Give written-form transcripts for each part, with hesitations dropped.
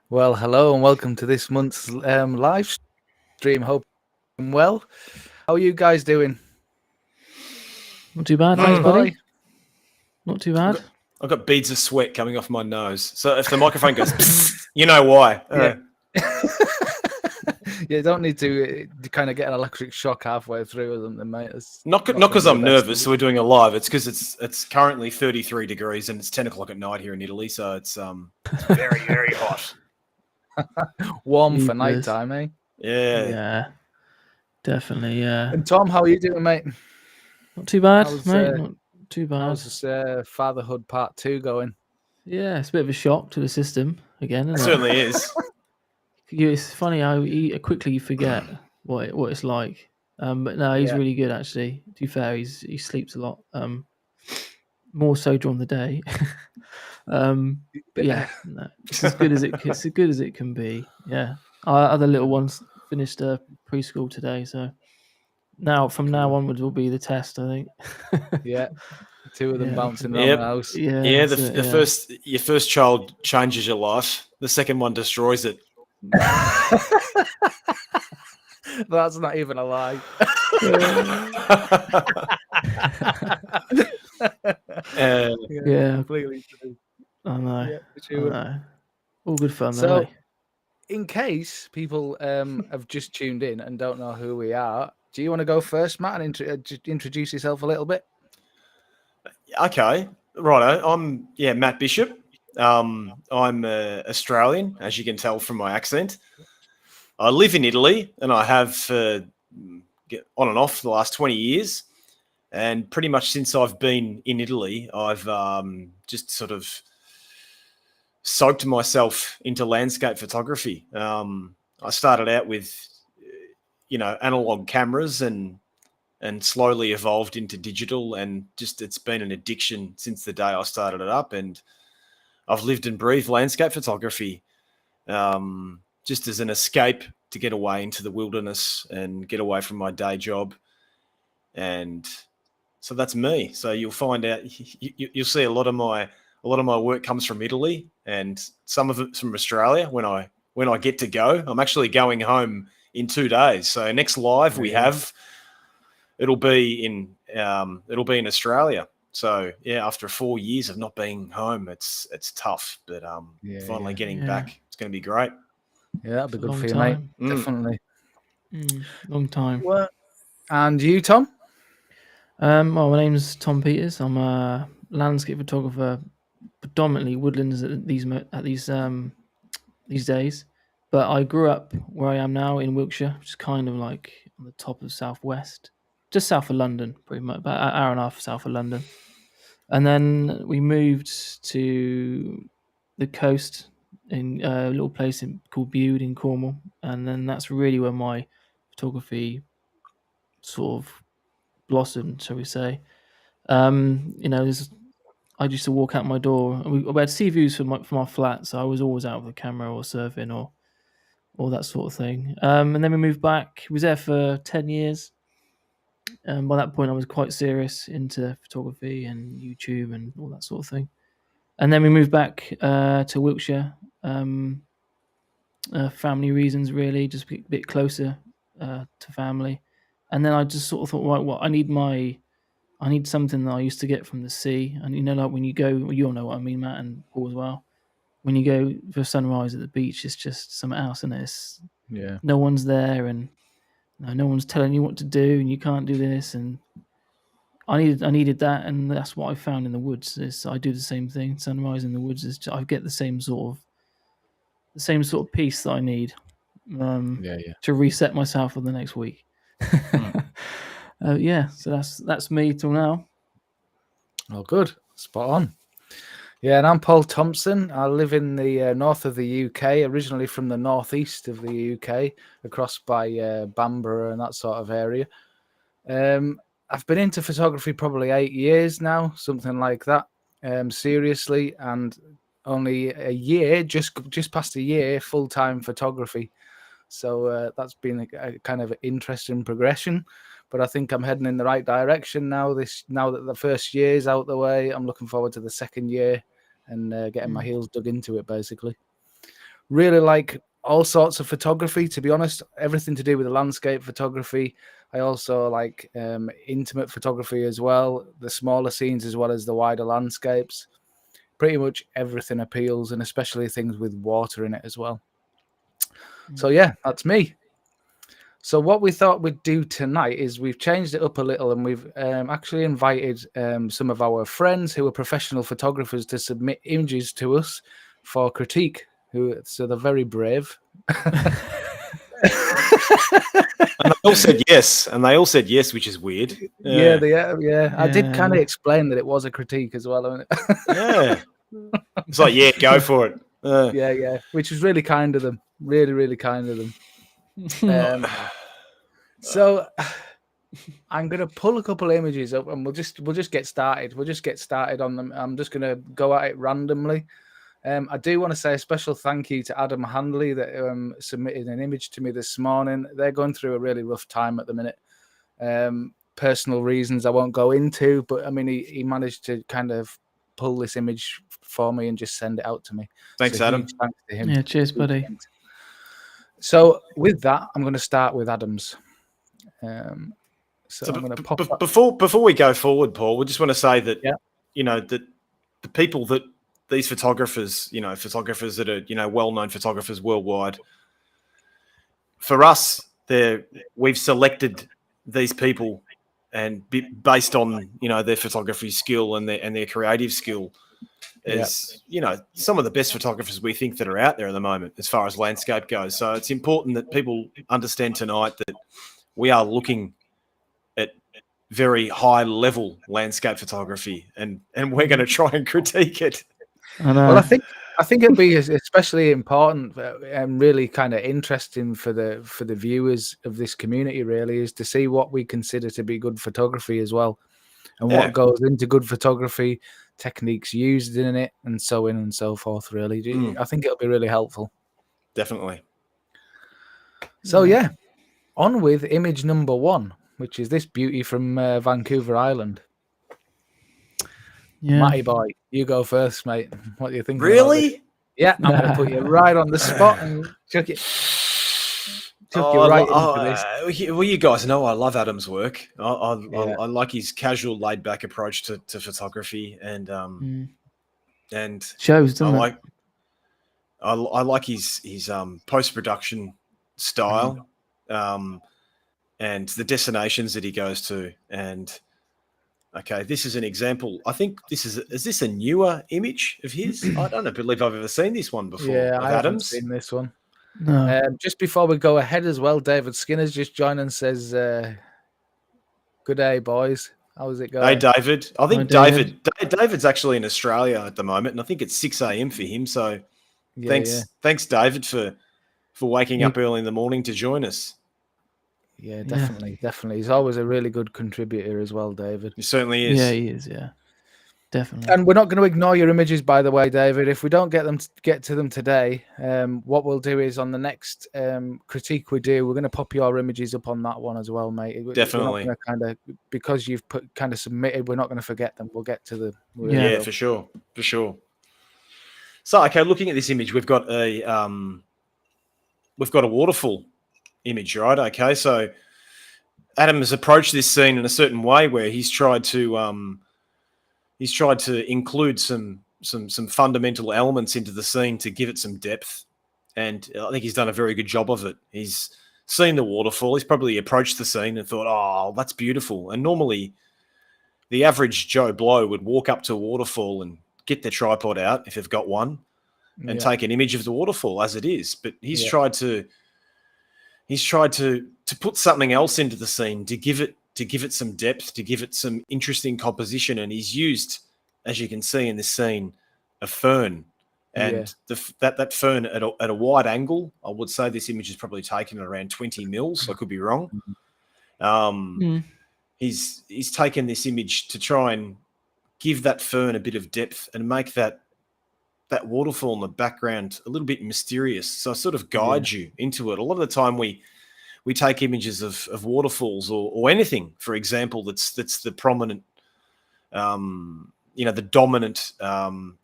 Well, hello and welcome to this month's live stream. Hope you're well. How are you guys doing? Not too bad, thanks, Boy. buddy. Not too bad. I've got beads of sweat coming off my nose. So if the microphone goes, you know why. Yeah. You don't need to kind of get an electric shock halfway through or something, mate. Not because I'm nervous, so we're doing a live. It's because it's currently 33 degrees and it's 10 o'clock at night here in Italy, so it's very, very hot. Warm for night time, eh? Yeah. Definitely, yeah. And Tom, how are you doing, mate? Not too bad, mate. Not too bad. How's this fatherhood part 2 going? Yeah, it's a bit of a shock to the system again, isn't It certainly is. It's funny how quickly you forget what it's like. But no, he's really good actually. To be fair, he sleeps a lot. More so during the day. But yeah, no, it's as good as it can be. Yeah, our other little ones finished preschool today, so from now onwards will be the test, I think. Yeah, 2 of them bouncing around the house. Yeah, your first child changes your life. The second one destroys it. That's not even a lie. Yeah, completely true. I know. Yeah, true. I know. All good fun, So, though. In case people have just tuned in and don't know who we are, do you want to go first, Matt, and introduce yourself a little bit? Okay, righto. I'm Matt Bishop. I'm Australian, as you can tell from my accent. I live in Italy, and I have on and off for the last 20 years. And pretty much since I've been in Italy, I've just sort of soaked myself into landscape photography. I started out with, analog cameras and slowly evolved into digital, and just it's been an addiction since the day I started it up. And I've lived and breathed landscape photography just as an escape to get away into the wilderness and get away from my day job. And so that's me. So you'll find out, you'll see a lot of my work comes from Italy and some of it's from Australia. When I get to go, I'm actually going home in 2 days. So next live we have, it'll be in Australia. So yeah, after 4 years of not being home, it's tough, but finally getting back, it's going to be great. Yeah, that'll be good for you, mate. Definitely. Long time. Well, and you, Tom? Well, my name's Tom Peters. I'm a landscape photographer, predominantly woodlands at these days. But I grew up where I am now in Wiltshire, which is kind of like on the top of southwest, just south of London, pretty much about an hour and a half south of London. And then we moved to the coast in a little place called Bude in Cornwall, and then that's really where my photography sort of blossomed, shall we say. I used to walk out my door, and we had sea views from our flat, so I was always out with a camera or surfing or that sort of thing. And then we moved back. We was there for 10 years. And by that point, I was quite serious into photography and YouTube and all that sort of thing. And then we moved back to Wiltshire. Family reasons, really, just a bit closer to family. And then I just sort of thought, right, well, I need something that I used to get from the sea. And like when you go, well, you'll know what I mean, Matt and Paul as well. When you go for sunrise at the beach, it's just something else, isn't it? No one's there, and no one's telling you what to do, and you can't do this. And I needed that, and that's what I found in the woods. I do the same thing. Sunrise in the woods I get the same sort of peace that I need to reset myself for the next week. So that's me till now. Oh, good. Spot on. Yeah, and I'm Paul Thompson. I live in the north of the UK, originally from the northeast of the UK, across by Bamborough and that sort of area. I've been into photography probably 8 years now, something like that, seriously, and only a year, just past a year, full-time photography. So that's been a kind of interesting progression. But I think I'm heading in the right direction now. Now that the first year's out the way, I'm looking forward to the second year and getting my heels dug into it, basically. really like all sorts of photography, to be honest. Everything to do with the landscape photography. I also like intimate photography as well, the smaller scenes as well as the wider landscapes. Pretty much everything appeals, and especially things with water in it as well. So yeah, that's me. So what we thought we'd do tonight is we've changed it up a little, and we've actually invited some of our friends who are professional photographers to submit images to us for critique. So they're very brave. And they all said yes, which is weird. Yeah. I did kind of explain that it was a critique as well. Yeah. It's like, yeah, go for it. Yeah, which was really kind of them. Really, really kind of them. So I'm gonna pull a couple images up, and we'll just get started. We'll just get started on them. I'm just gonna go at it randomly. I do want to say a special thank you to Adam Handley that submitted an image to me this morning. They're going through a really rough time at the minute. Personal reasons I won't go into, but I mean, he managed to kind of pull this image for me and just send it out to me. Thanks, Adam. Thanks to him. Yeah, cheers, buddy. Thanks. So with that, I'm going to start with Adam's. So I'm going to pop before we go forward, Paul, we just want to say that that the people that these photographers, photographers that are well-known photographers worldwide, for us, we've selected these people and based on their photography skill and their creative skill as some of the best photographers we think that are out there at the moment as far as landscape goes. So it's important that people understand tonight that we are looking at very high level landscape photography and we're going to try and critique it. Well, I think it'd be especially important and really kind of interesting for the viewers of this community really is to see what we consider to be good photography as well, and what goes into good photography, techniques used in it, and so on and so forth. Really, I think it'll be really helpful. Definitely. So on with image number 1, which is this beauty from Vancouver Island. Yeah. Matty boy, you go first, mate. What do you think? Really? Yeah, I'm going to put you right on the spot and chuck you right into this. Well, you guys know I love Adam's work. I like his casual, laid-back approach to photography, and shows, doesn't it? I like his post-production style, and the destinations that he goes to, and. Okay, this is an example. I think is this a newer image of his? I don't believe I've ever seen this one before. Yeah, I haven't seen this one. No. Just before we go ahead as well, David Skinner's just joined and says, "Good day, boys. How's it going?" Hey, David. I think David's actually in Australia at the moment, and I think it's 6 a.m. for him. So, thanks, David, for waking up early in the morning to join us. Yeah, definitely. He's always a really good contributor as well, David. He certainly is. Yeah, he is. Yeah, definitely. And we're not going to ignore your images, by the way, David. If we don't get to them today, what we'll do is on the next critique we do, we're going to pop your images up on that one as well, mate. Definitely. Because you've submitted, we're not going to forget them. We'll get to them. Yeah, for sure. So, okay, looking at this image, we've got a waterfall image, right? Okay, so Adam has approached this scene in a certain way where he's tried to include some fundamental elements into the scene to give it some depth, and I think he's done a very good job of it. He's seen the waterfall. He's probably approached the scene and thought, "Oh, that's beautiful." And normally, the average Joe Blow would walk up to a waterfall and get their tripod out if they've got one, and take an image of the waterfall as it is. But he's tried to put something else into the scene to give it some depth, to give it some interesting composition, and he's used, as you can see in this scene, a fern, and that fern at a wide angle. I would say this image is probably taken at around 20 mils. I could be wrong. He's taken this image to try and give that fern a bit of depth and make that waterfall in the background a little bit mysterious. So I sort of guide you into it. A lot of the time we take images of waterfalls or anything, for example, that's the prominent, the dominant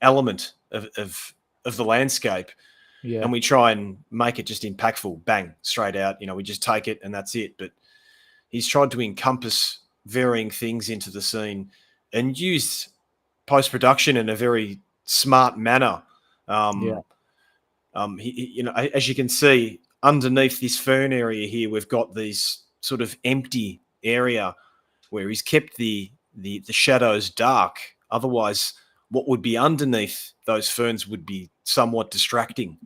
element of the landscape. Yeah. and we try and make it just impactful, bang, straight out. We just take it and that's it. But he's tried to encompass varying things into the scene and used post-production in a very smart manner. Yeah. As you can see, underneath this fern area here, we've got these sort of empty area where he's kept the shadows dark. Otherwise, what would be underneath those ferns would be somewhat distracting.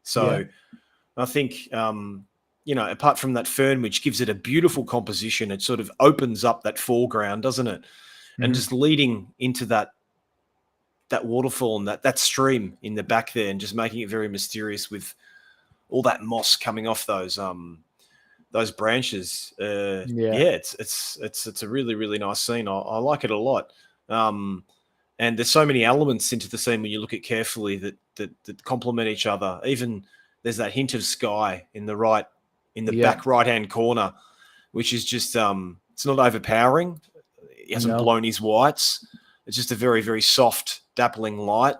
So I think, apart from that fern, which gives it a beautiful composition, it sort of opens up that foreground, doesn't it? And just leading into that waterfall and that stream in the back there, and just making it very mysterious with all that moss coming off those branches. It's a really, really nice scene. I like it a lot. And there's so many elements into the scene when you look at carefully that complement each other. Even there's that hint of sky in the back right hand corner, which is just it's not overpowering. He hasn't blown his whites. It's just a very, very soft, dappling light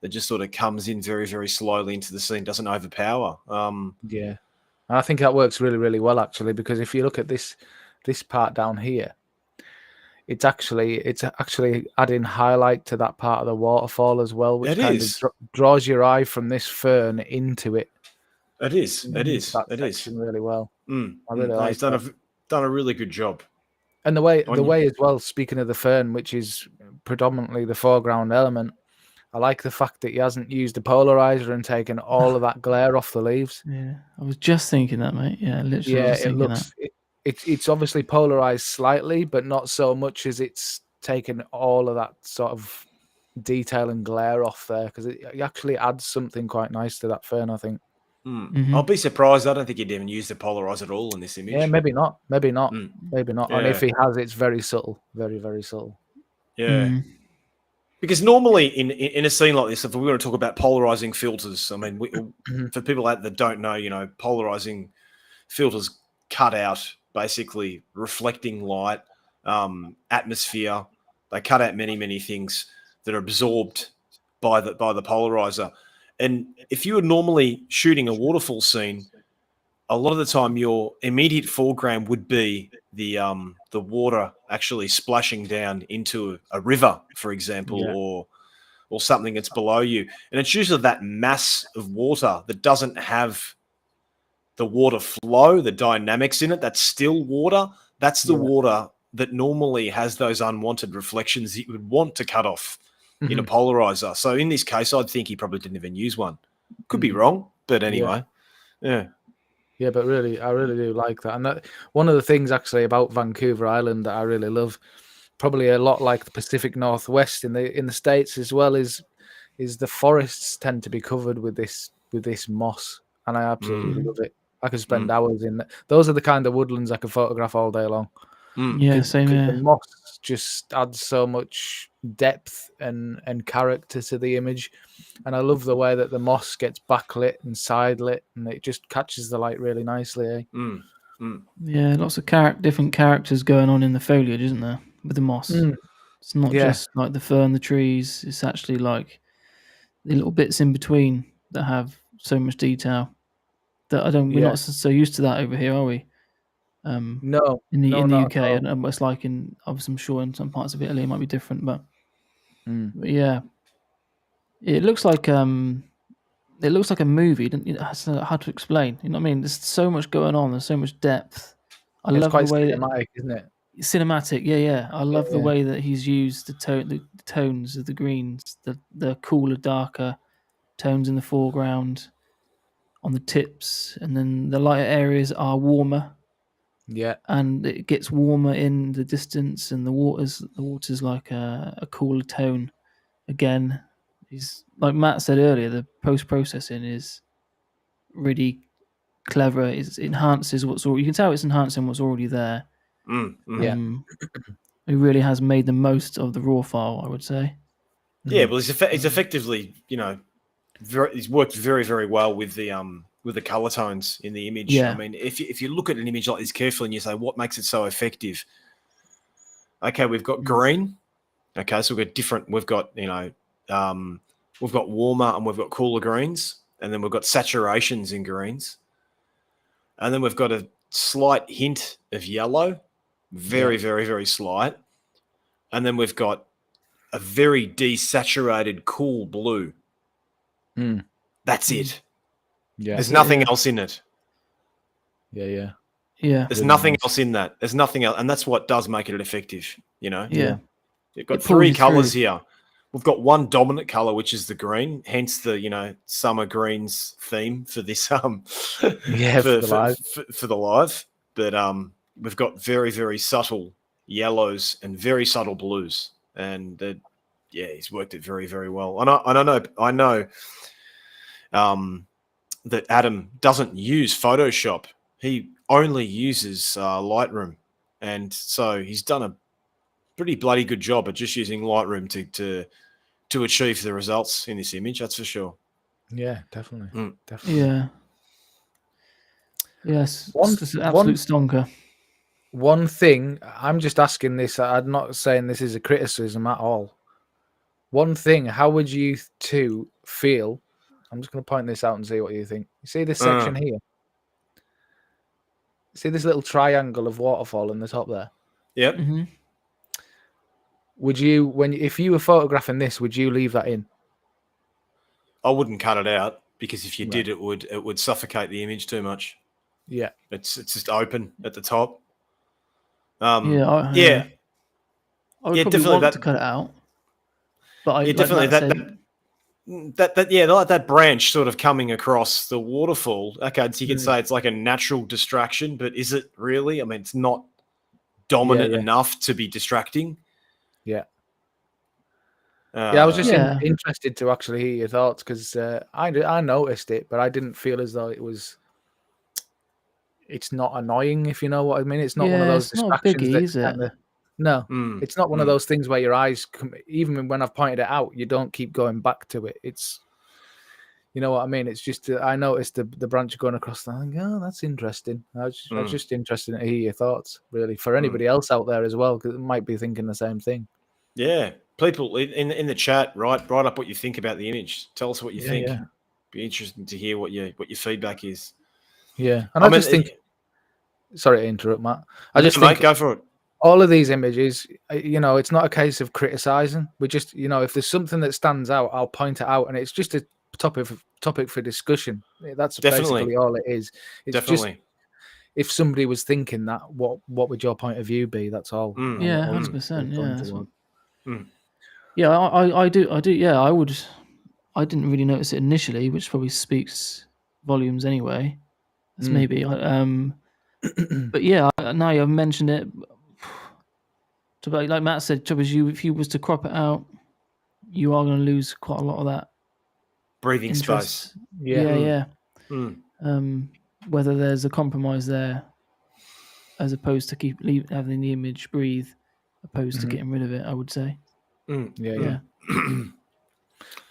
that just sort of comes in very, very slowly into the scene, doesn't overpower. Yeah. And I think that works really, really well, actually, because if you look at this part down here, it's actually adding highlight to that part of the waterfall as well, which draws your eye from this fern into it. It is really well. I really like. He's done a really good job. And the way as well. Speaking of the fern, which is predominantly the foreground element, I like the fact that he hasn't used a polarizer and taken all of that glare off the leaves. Yeah, I was just thinking that, mate. Yeah, literally. Yeah, it looks. It's obviously polarized slightly, but not so much as it's taken all of that sort of detail and glare off there, because it actually adds something quite nice to that fern, I think. I'll be surprised. I don't think he'd even use the polarizer at all in this image. Yeah, maybe not. Yeah. And if he has, it's very subtle, very, very subtle. Yeah. Because normally in a scene like this, if we're going to talk about polarizing filters, I mean, for people out that don't know, polarizing filters cut out basically reflecting light, atmosphere. They cut out many, many things that are absorbed by the polarizer. And if you were normally shooting a waterfall scene, a lot of the time your immediate foreground would be the water actually splashing down into a river, for example, or something that's below you. And it's usually that mass of water that doesn't have the water flow, the dynamics in it. That's still water. That's the water that normally has those unwanted reflections that you would want to cut off in a polarizer. So in this case, I'd think he probably didn't even use one. Could be wrong, but anyway. Yeah. Yeah, but really, I really do like that. And that one of the things actually about Vancouver Island that I really love, probably a lot like the Pacific Northwest in the States as well, is the forests tend to be covered with this moss, and I absolutely love it. I could spend hours in that. Those are the kind of woodlands I could photograph all day long. Yeah, same here. The moss just adds so much depth and character to the image, and I love the way that the moss gets backlit and side lit, and it just catches the light really nicely. Yeah, lots of different characters going on in the foliage, isn't there, with the moss? It's not just like the fern, the trees. It's actually like the little bits in between that have so much detail that we're not so used to that over here, are we? No, in the UK, and it's like I'm sure in some parts of Italy it might be different, but yeah, it looks like a movie. It's hard to explain. You know what I mean? There's so much going on. There's so much depth. I love quite the way cinematic, isn't it? Cinematic, yeah. I love the way that he's used the tones of the greens, the cooler, darker tones in the foreground, on the tips, and then the lighter areas are warmer. Yeah, and it gets warmer in the distance, and the water's like a cooler tone. Again, he's like Matt said earlier. The post processing is really clever. It enhances you can tell it's enhancing what's already there. He really has made the most of the raw file, I would say. Yeah, well, it's effectively, he's worked very, very well with the color tones in the image. Yeah. I mean, if you look at an image like this carefully and you say, what makes it so effective? Okay, we've got green. Okay, so we've got different. We've got we've got warmer and we've got cooler greens, and then we've got saturations in greens, and then we've got a slight hint of yellow, very, very, very slight, and then we've got a very desaturated cool blue. That's it. Yeah. There's nothing else in it. Yeah. There's Really nothing nice. else in that. There's nothing else, and that's what does make it effective. You know. Yeah. You've got It pulls three you colors through. here. We've got one dominant color, which is the green, hence the summer greens theme for this Yeah, for the live. for the live. But we've got very, very subtle yellows and very subtle blues, and he's worked it very, very well. And I know that Adam doesn't use Photoshop. He only uses Lightroom, and so he's done a pretty bloody good job at just using Lightroom to achieve the results in this image. That's for sure. Yeah, definitely. Definitely. Yeah. Yes. It's an absolute stonker. One thing, I'm just asking this, I'm not saying this is a criticism at all. One thing, how would you two feel? I'm just going to point this out and see what you think. You see this section here? See this little triangle of waterfall in the top there? Yep. Mm-hmm. Would you, if you were photographing this, would you leave that in? I wouldn't cut it out, because if you did, it would suffocate the image too much. Yeah. It's just open at the top. I would probably definitely want to cut it out. But definitely that branch sort of coming across the waterfall. Okay, so you can say it's like a natural distraction, but is it really? I mean, it's not dominant enough to be distracting. Yeah. I was just interested to actually hear your thoughts, because I noticed it, but I didn't feel as though it's not annoying, if you know what I mean. It's not one of those distractions is it? No, it's not one of those things where your eyes, even when I've pointed it out, you don't keep going back to it. It's, you know what I mean? It's just, I noticed the branch going across there. I think, oh, that's interesting. I was just interested to hear your thoughts, really, for anybody else out there as well, because it might be thinking the same thing. Yeah. People in the chat, write up what you think about the image. Tell us what you think. Yeah. Be interesting to hear what your feedback is. Yeah. And I just think, sorry to interrupt, Matt. I just think, go for it. All of these images, it's not a case of criticizing. We just, if there's something that stands out, I'll point it out, and it's just a topic for discussion. That's basically all it is. It's just, if somebody was thinking that, what would your point of view be? That's all. 100%. Yeah. I do. Yeah, I would. I didn't really notice it initially, which probably speaks volumes anyway. That's maybe. But yeah, now you've mentioned it. Like Matt said, if you was to crop it out, you are going to lose quite a lot of that breathing interest. space. Yeah. Whether there's a compromise there, as opposed to having the image breathe, opposed to getting rid of it, I would say. Yeah.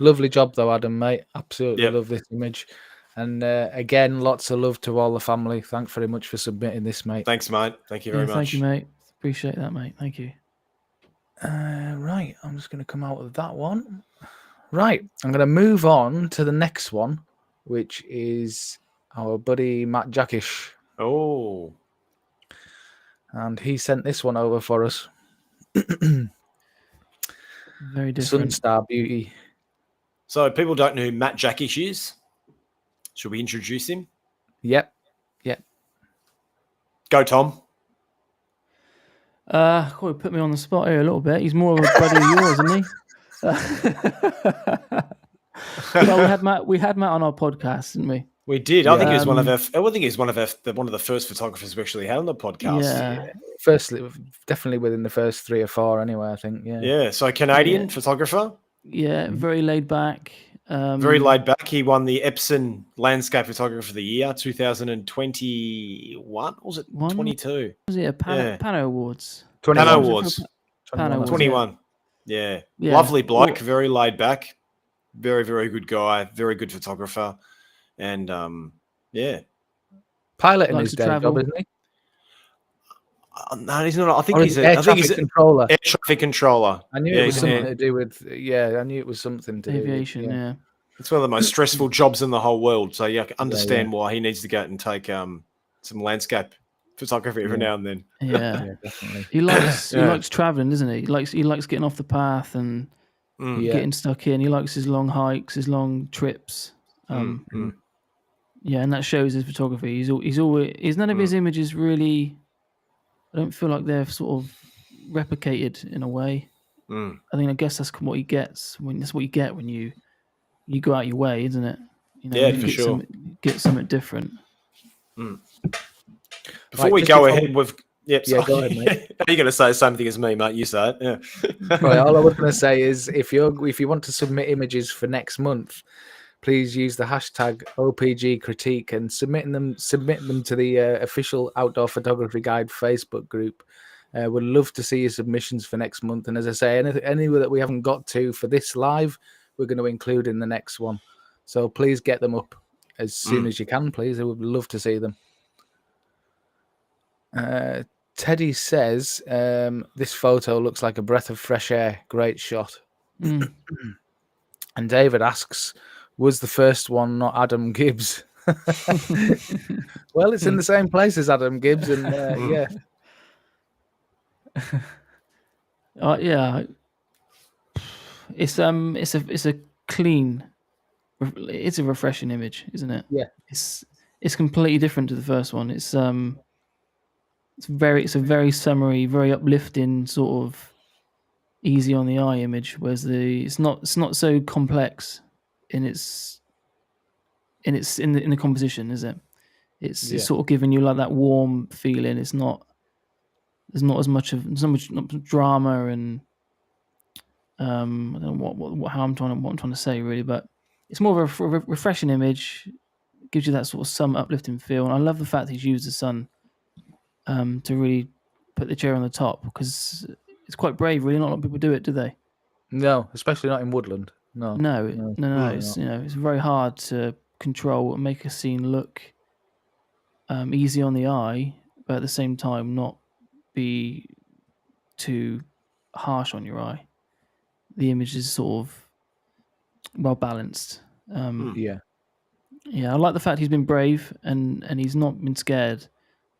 Lovely job though, Adam, mate. Absolutely love this image. And again, lots of love to all the family. Thanks very much for submitting this, mate. Thanks, mate. Thank you very much. Thank you, mate. Appreciate that, mate. Thank you. Right, I'm just going to come out of that one. Right, I'm going to move on to the next one, which is our buddy Matt Jackish. Oh. And he sent this one over for us. Very different. Sunstar Beauty. So people don't know who Matt Jackish is. Should we introduce him? Yep. Go, Tom. He put me on the spot here a little bit. He's more of a buddy of yours, isn't he? We had Matt on our podcast, didn't we? We did. I think he was one of the first photographers we actually had on the podcast. Yeah. Firstly, definitely within the first 3 or 4, anyway. I think. Yeah. Yeah. So Canadian photographer. Yeah, very laid back. Very laid back. He won the Epson Landscape Photographer of the Year 2021. Was it 22? Was it Pano Awards? Pano Awards. 21. Yeah. Lovely bloke. Very laid back. Very, very good guy. Very good photographer. And piloting his day job, isn't he? No, he's not. I think he's air traffic controller. Air traffic controller. I knew it was something to do with. I knew it was something to aviation. do with, It's one of the most stressful jobs in the whole world. So you can understand why he needs to go out and take some landscape photography every now and then. Yeah, Yeah, definitely. he likes traveling, doesn't he? He likes getting off the path and getting stuck in. He likes his long hikes, his long trips. Yeah, and that shows his photography. He's always none of his images really. I don't feel like they're sort of replicated in a way. I guess that's what he gets. That's what you get when you go out your way, isn't it? For sure. Get something different. Before we go ahead with go ahead, mate. Are you going to say the same thing as me, mate? You say it. Yeah. Right, all I was going to say is if you want to submit images for next month, please use the hashtag OPG critique and submit them to the official Outdoor Photography Guide Facebook group. We'd love to see your submissions for next month. And as I say, any that we haven't got to for this live, we're going to include in the next one. So please get them up as soon as you can, please. I would love to see them. Teddy says, this photo looks like a breath of fresh air. Great shot. And David asks, was the first one not Adam Gibbs? Well, it's in the same place as Adam Gibbs, and yeah. Yeah, it's a clean, it's a refreshing image, isn't it? Yeah, it's completely different to the first one. It's a very summary, very uplifting sort of easy on the eye image, whereas it's not so complex in the composition, is it? It's sort of giving you like that warm feeling. There's not as much drama and I don't know what I'm trying to say really, but it's more of a refreshing image. It gives you that sort of some uplifting feel, and I love the fact he's used the sun to really put the cherry on the top, because it's quite brave. Really, not a lot of people do it, do they? No, especially not in woodland. No. It's it's very hard to control and make a scene look easy on the eye, but at the same time not be too harsh on your eye. The image is sort of well balanced. Yeah, I like the fact he's been brave and he's not been scared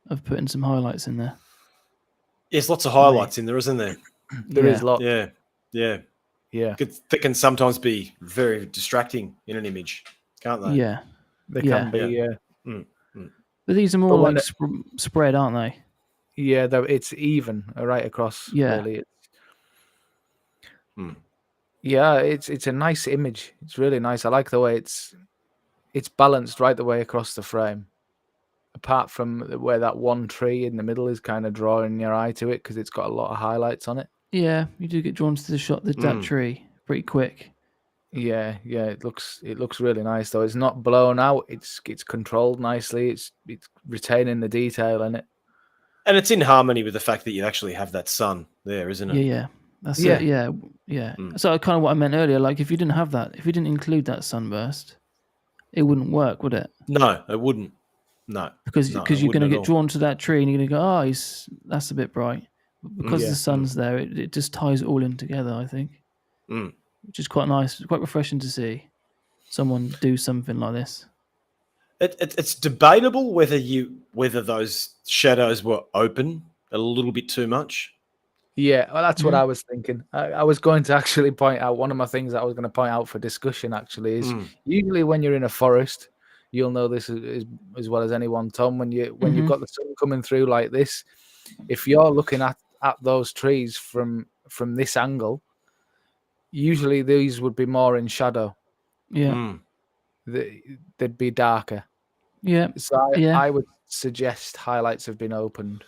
of putting some highlights in there. There's lots of highlights in there, isn't there? There is lots. Yeah. That can sometimes be very distracting in an image, can't they? Yeah, they can be. But these are more like spread, aren't they? Yeah, though it's even right across. Yeah. Really. Yeah, it's a nice image. It's really nice. I like the way it's balanced right the way across the frame. Apart from where that one tree in the middle is kind of drawing your eye to it because it's got a lot of highlights on it. Yeah, you do get drawn to the shot, that tree pretty quick. Yeah, it looks really nice though. It's not blown out. It's controlled nicely. It's retaining the detail in it, and it's in harmony with the fact that you actually have that sun there, isn't it? Yeah. That's it. Yeah. So kind of what I meant earlier. Like if you didn't have that, if you didn't include that sunburst, it wouldn't work, would it? No, it wouldn't. No, because you're going to get drawn to that tree and you're going to go, that's a bit bright. But because the sun's there, it just ties it all in together, I think. Which is quite nice, quite refreshing to see someone do something like this. It's debatable whether those shadows were open a little bit too much. Yeah, well, that's what I was thinking. I was going to actually point out, one of my things that I was going to point out for discussion actually is usually when you're in a forest, you'll know this as well as anyone, Tom, when you've got the sun coming through like this, if you're looking at those trees from this angle, usually these would be more in shadow. Yeah. They'd be darker. Yeah. So I would suggest highlights have been opened.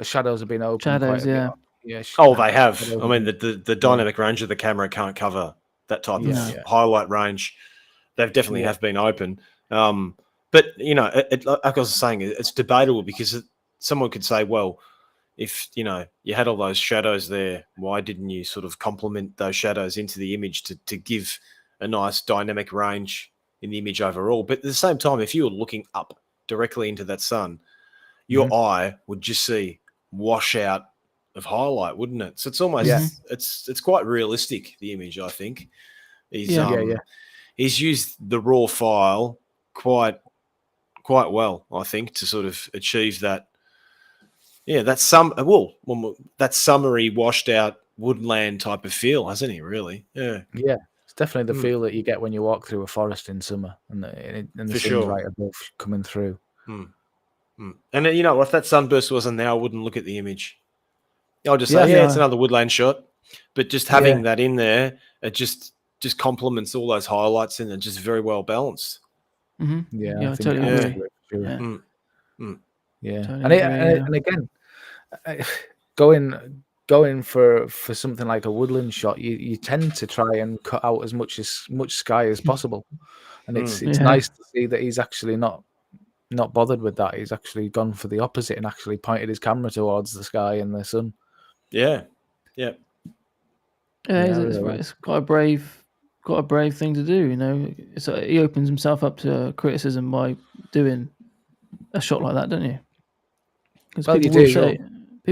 Shadows have been opened. Shadows, yeah. Yeah. They have. I mean, the dynamic range of the camera can't cover that type of highlight range. They've definitely have been open. But like I was saying, it's debatable because someone could say, well, if you had all those shadows there, why didn't you sort of complement those shadows into the image to give a nice dynamic range in the image overall? But at the same time, if you were looking up directly into that sun, your eye would just see washout of highlight, wouldn't it? So it's almost it's quite realistic, the image, I think. he's used the raw file quite well, I think, to sort of achieve that. Yeah, that summery, washed out woodland type of feel, hasn't he? Really? Yeah. Yeah, it's definitely the feel that you get when you walk through a forest in summer, and the For sun's sure. right above coming through. And you know, if that sunburst wasn't there, I wouldn't look at the image. I'll just Yeah, say, it's another woodland shot. But just having Yeah. that in there, it just complements all those highlights and just very well balanced. Yeah, I totally adds agree. to it, for sure. Yeah. Yeah, Totally agree, and again, going for something like a woodland shot, you tend to try and cut out as much sky as possible, and it's Yeah. nice to see that he's actually not bothered with that. He's actually gone for the opposite and actually pointed his camera towards the sky and the sun. Yeah. Yeah, really it's quite a brave thing to do. You know, he opens himself up to criticism by doing a shot like that, don't you? Because Well, people you will do, say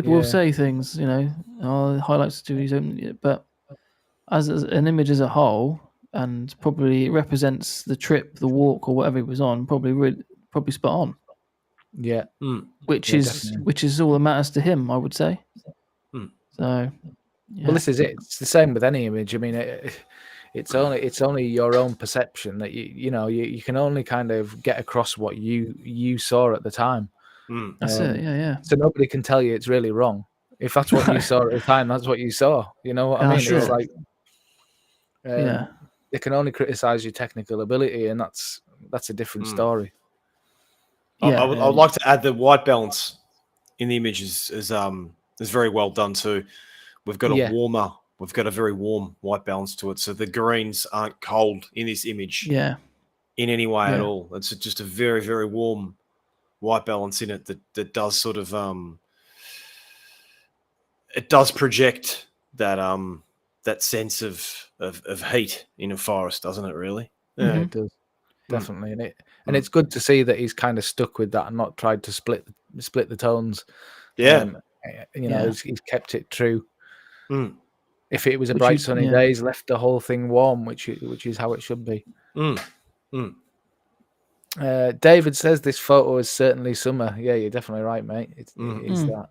will yeah. say things, you know, the highlights to he's opening it, but as an image as a whole, and probably represents the trip, the walk, or whatever he was on, probably spot on. Yeah, which Yeah, is definitely. all that matters to him, I would say. So, yeah. Well, this is it. It's the same with any image. I mean, it's only your own perception that you can only kind of get across what you saw at the time. That's it. Yeah. So nobody can tell you it's really wrong. If that's what you saw at the time, that's what you saw. You know what I mean? That's It's it. like Yeah. they can only criticize your technical ability, and that's a different story. Yeah. I would like to add the white balance in the image is very well done too. We've got we've got a very warm white balance to it, so the greens aren't cold in this image. Yeah. In any way at all. It's just a very, very warm white balance in it that does sort of it does project that that sense of heat in a forest, doesn't it? Really? Yeah, it does definitely, and it's good to see that he's kind of stuck with that and not tried to split the tones. Yeah, he's kept it true. If it was a bright sunny yeah. day, he's left the whole thing warm, which is how it should be. David says this photo is certainly summer. Yeah, you're definitely right, mate. It is that.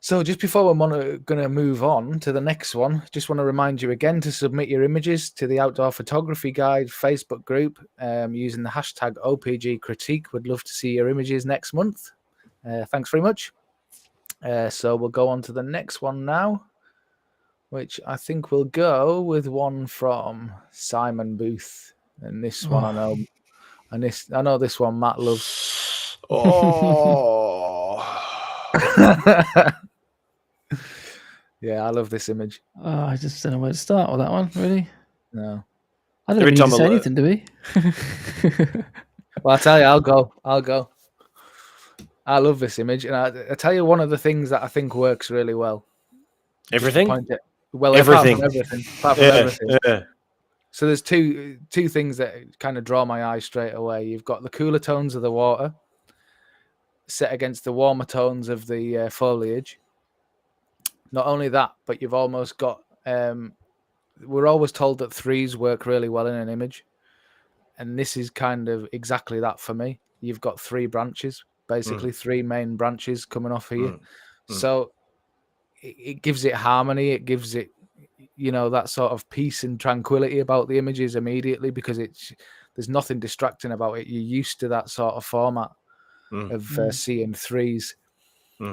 So just before we're going to move on to the next one, just want to remind you again to submit your images to the Outdoor Photography Guide Facebook group using the hashtag OPG Critique. We'd love to see your images next month. Thanks very much. So we'll go on to the next one now, which I think we'll go with one from Simon Booth. And this one I know. And I know this one Matt loves. Yeah, I love this image. Oh, I just don't know where to start with that one, really. No. I don't need to say anything, do we? Well, I'll tell you, I'll go. I love this image. And I tell you one of the things that I think works really well. Everything? Everything. Apart from everything. Yeah. So there's two things that kind of draw my eye straight away. You've got the cooler tones of the water set against the warmer tones of the foliage. Not only that, but you've almost got... we're always told that threes work really well in an image. And this is kind of exactly that for me. You've got three branches, basically three main branches coming off here. So it gives it harmony. It gives it, that sort of peace and tranquility about the images immediately, because there's nothing distracting about it. You're used to that sort of format of seeing threes.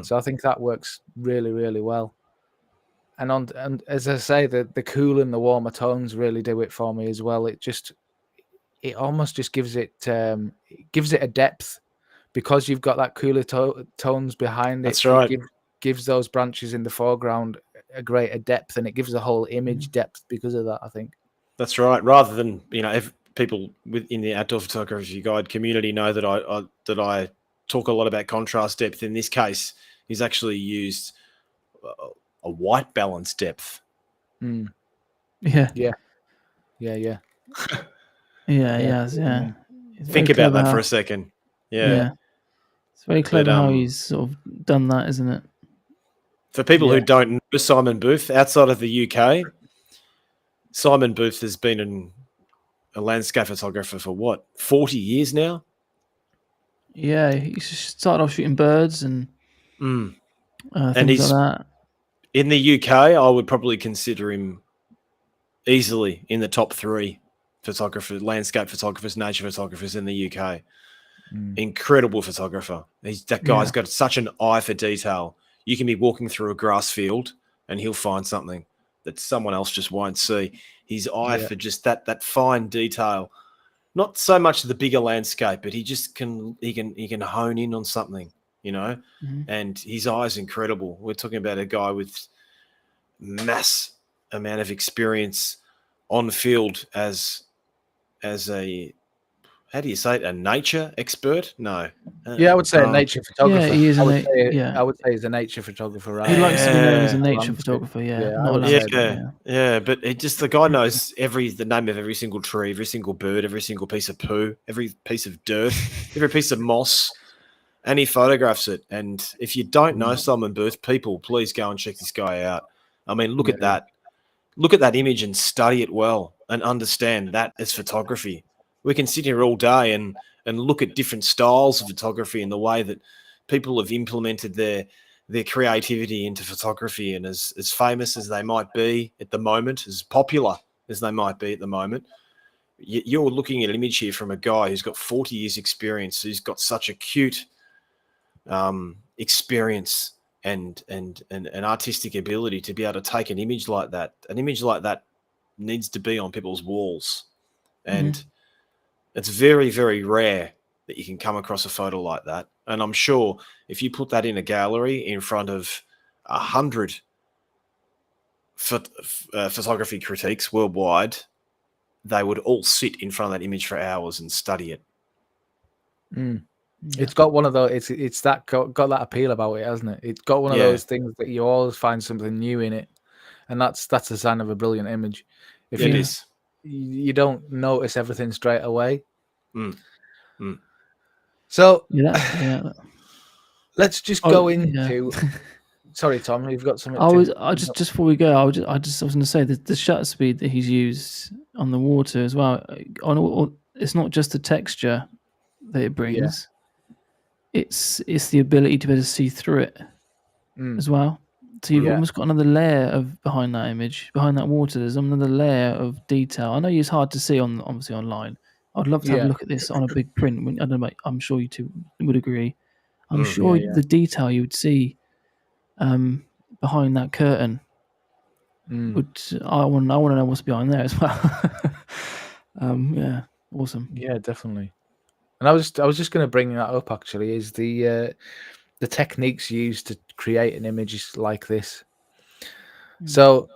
So I think that works really, really well. And as I say, the cool and the warmer tones really do it for me as well. It almost just gives it a depth, because you've got that cooler tones behind it. That's right. It gives those branches in the foreground a greater depth, and it gives the whole image depth because of that, I think. That's right. Rather than, if people within the Outdoor Photography Guide community know that I talk a lot about contrast depth. In this case, he's actually used a white balance depth. Yeah. Think about that for a second. Yeah. It's very clever how he's sort of done that, isn't it? For people who don't know Simon Booth, outside of the UK, Simon Booth has been a landscape photographer for what, 40 years now? Yeah, he started off shooting birds and And things he's like that. in the UK. I would probably consider him easily in the top 3 photographers, landscape photographers, nature photographers in the UK. Incredible photographer. That guy's got such an eye for detail. You can be walking through a grass field and he'll find something that someone else just won't see. His eye for just that fine detail. Not so much the bigger landscape, but he can hone in on something, you know. And his eye is incredible. We're talking about a guy with mass amount of experience on field as a, how do you say it, a nature expert? No. Yeah, I would say a nature photographer. Yeah, he is I a would say he's a nature photographer. Right? He likes to be known as a Yeah. nature photographer. Yeah, Yeah, I not a would landscape. say Yeah, but the guy knows the name of every single tree, every single bird, every single piece of poo, every piece of dirt, every piece of moss, and he photographs it. And if you don't know Solomon Booth, people, please go and check this guy out. I mean, look at that. Look at that image and study it well and understand that as photography. We can sit here all day and look at different styles of photography and the way that people have implemented their creativity into photography. And as famous as they might be at the moment, as popular as they might be at the moment, you're looking at an image here from a guy who's got 40 years experience, who's got such acute experience and an artistic ability to be able to take an image like that. An image like that needs to be on people's walls. And it's very, very rare that you can come across a photo like that. And I'm sure if you put that in a gallery in front of 100 photography critiques worldwide, they would all sit in front of that image for hours and study it. It's got one of those. It's that got that appeal about it, hasn't it? It's got one of those things that you always find something new in it, and that's a sign of a brilliant image. If It is. You don't notice everything straight away. So let's just go into. Sorry, Tom, you've got something. Just before we go, I was going to say that the shutter speed that he's used on the water as well. It's not just the texture that it brings. It's the ability to be able to see through it as well. So you've almost got another layer of behind that image, behind that water. There's another layer of detail. I know it's hard to see obviously online. I'd love to have a look at this on a big print. I don't know. I'm sure you two would agree. I'm sure the detail you would see behind that curtain would. I want to know what's behind there as well. Awesome. Yeah, definitely. And I was just going to bring that up. Actually, is the techniques used to create an image like this. So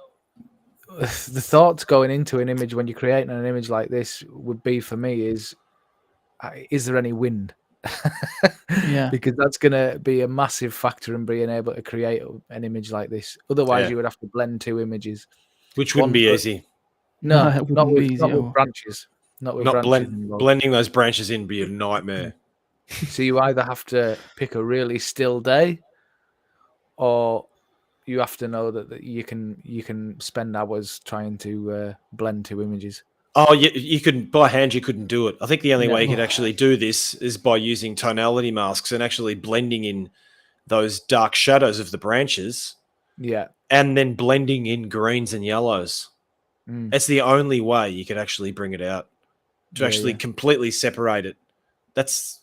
the thoughts going into an image when you're creating an image like this would be, for me, is there any wind? Because that's going to be a massive factor in being able to create an image like this. Otherwise, you would have to blend 2 images, which wouldn't be easy. No, not with branches. Not with branches blending those branches in would be a nightmare. So you either have to pick a really still day, or you have to know that you can spend hours trying to blend 2 images. Oh, you couldn't by hand. You couldn't do it. I think the only way you could actually do this is by using tonality masks and actually blending in those dark shadows of the branches. Yeah, and then blending in greens and yellows. It's the only way you could actually bring it out to actually completely separate it. That's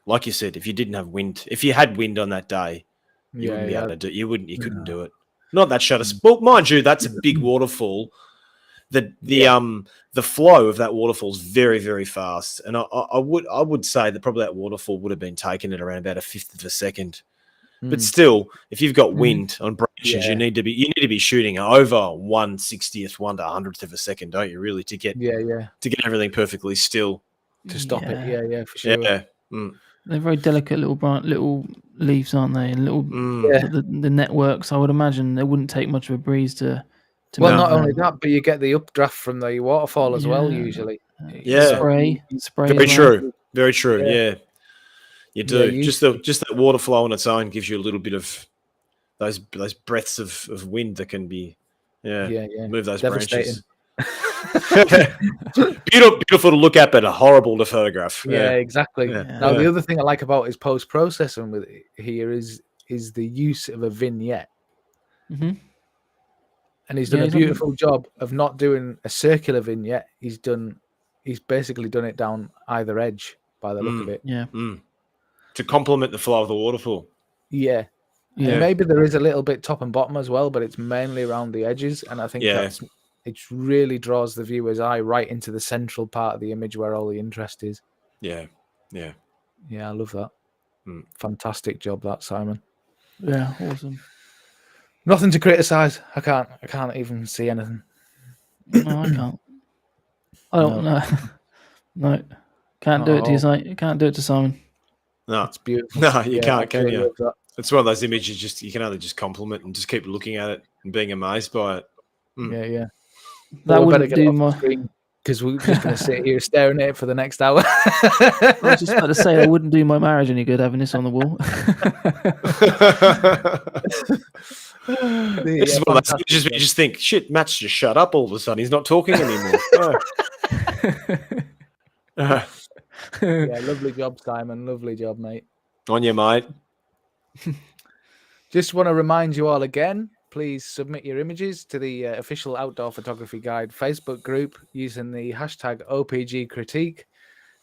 like you said. If you didn't have wind, if you had wind on that day, you wouldn't be able to do. You couldn't do it. Not that shutter. Well, mind you, that's a big waterfall. The flow of that waterfall is very, very fast, and I would say that probably that waterfall would have been taken at around about 1/5 of a second. But still, if you've got wind on branches, you need to be shooting over 1/60th, 1/100th of a second, don't you? Really, to get everything perfectly still to stop it. Yeah, for sure. Yeah. They're very delicate little leaves, aren't they? And little the networks. I would imagine it wouldn't take much of a breeze to. Well, not only that, but you get the updraft from the waterfall as well. Usually, spray. Very true. Very true. Yeah. You do. Just that water flow on its own gives you a little bit of those breaths of wind that can be move those branches. Beautiful to look at, but horrible to photograph. Yeah, exactly. Yeah. Now, the other thing I like about his post-processing with it here is the use of a vignette. Mm-hmm. And he's done a beautiful job of not doing a circular vignette. He's basically done it down either edge by the look of it. Yeah. To complement the flow of the waterfall. Yeah. And maybe there is a little bit top and bottom as well, but it's mainly around the edges. And I think it really draws the viewer's eye right into the central part of the image where all the interest is. Yeah. Yeah. Yeah, I love that. Fantastic job, that, Simon. Yeah, awesome. Nothing to criticize. I can't even see anything. No, I can't. I don't know. No. Can't do it to you, can't do it to Simon. No. It's beautiful. No, you can't, can really you? It's one of those images you can only just compliment and just keep looking at it and being amazed by it. Yeah. That we wouldn't better get do off my the screen because we're just going to sit here staring at it for the next hour. I was just about to say I wouldn't do my marriage any good having this on the wall. This is one of those images where you just think, shit, Matt's just shut up all of a sudden. He's not talking anymore. Yeah, lovely job, Simon. Lovely job, mate. On you, mate. Just want to remind you all again, please submit your images to the official Outdoor Photography Guide Facebook group using the hashtag OPG critique.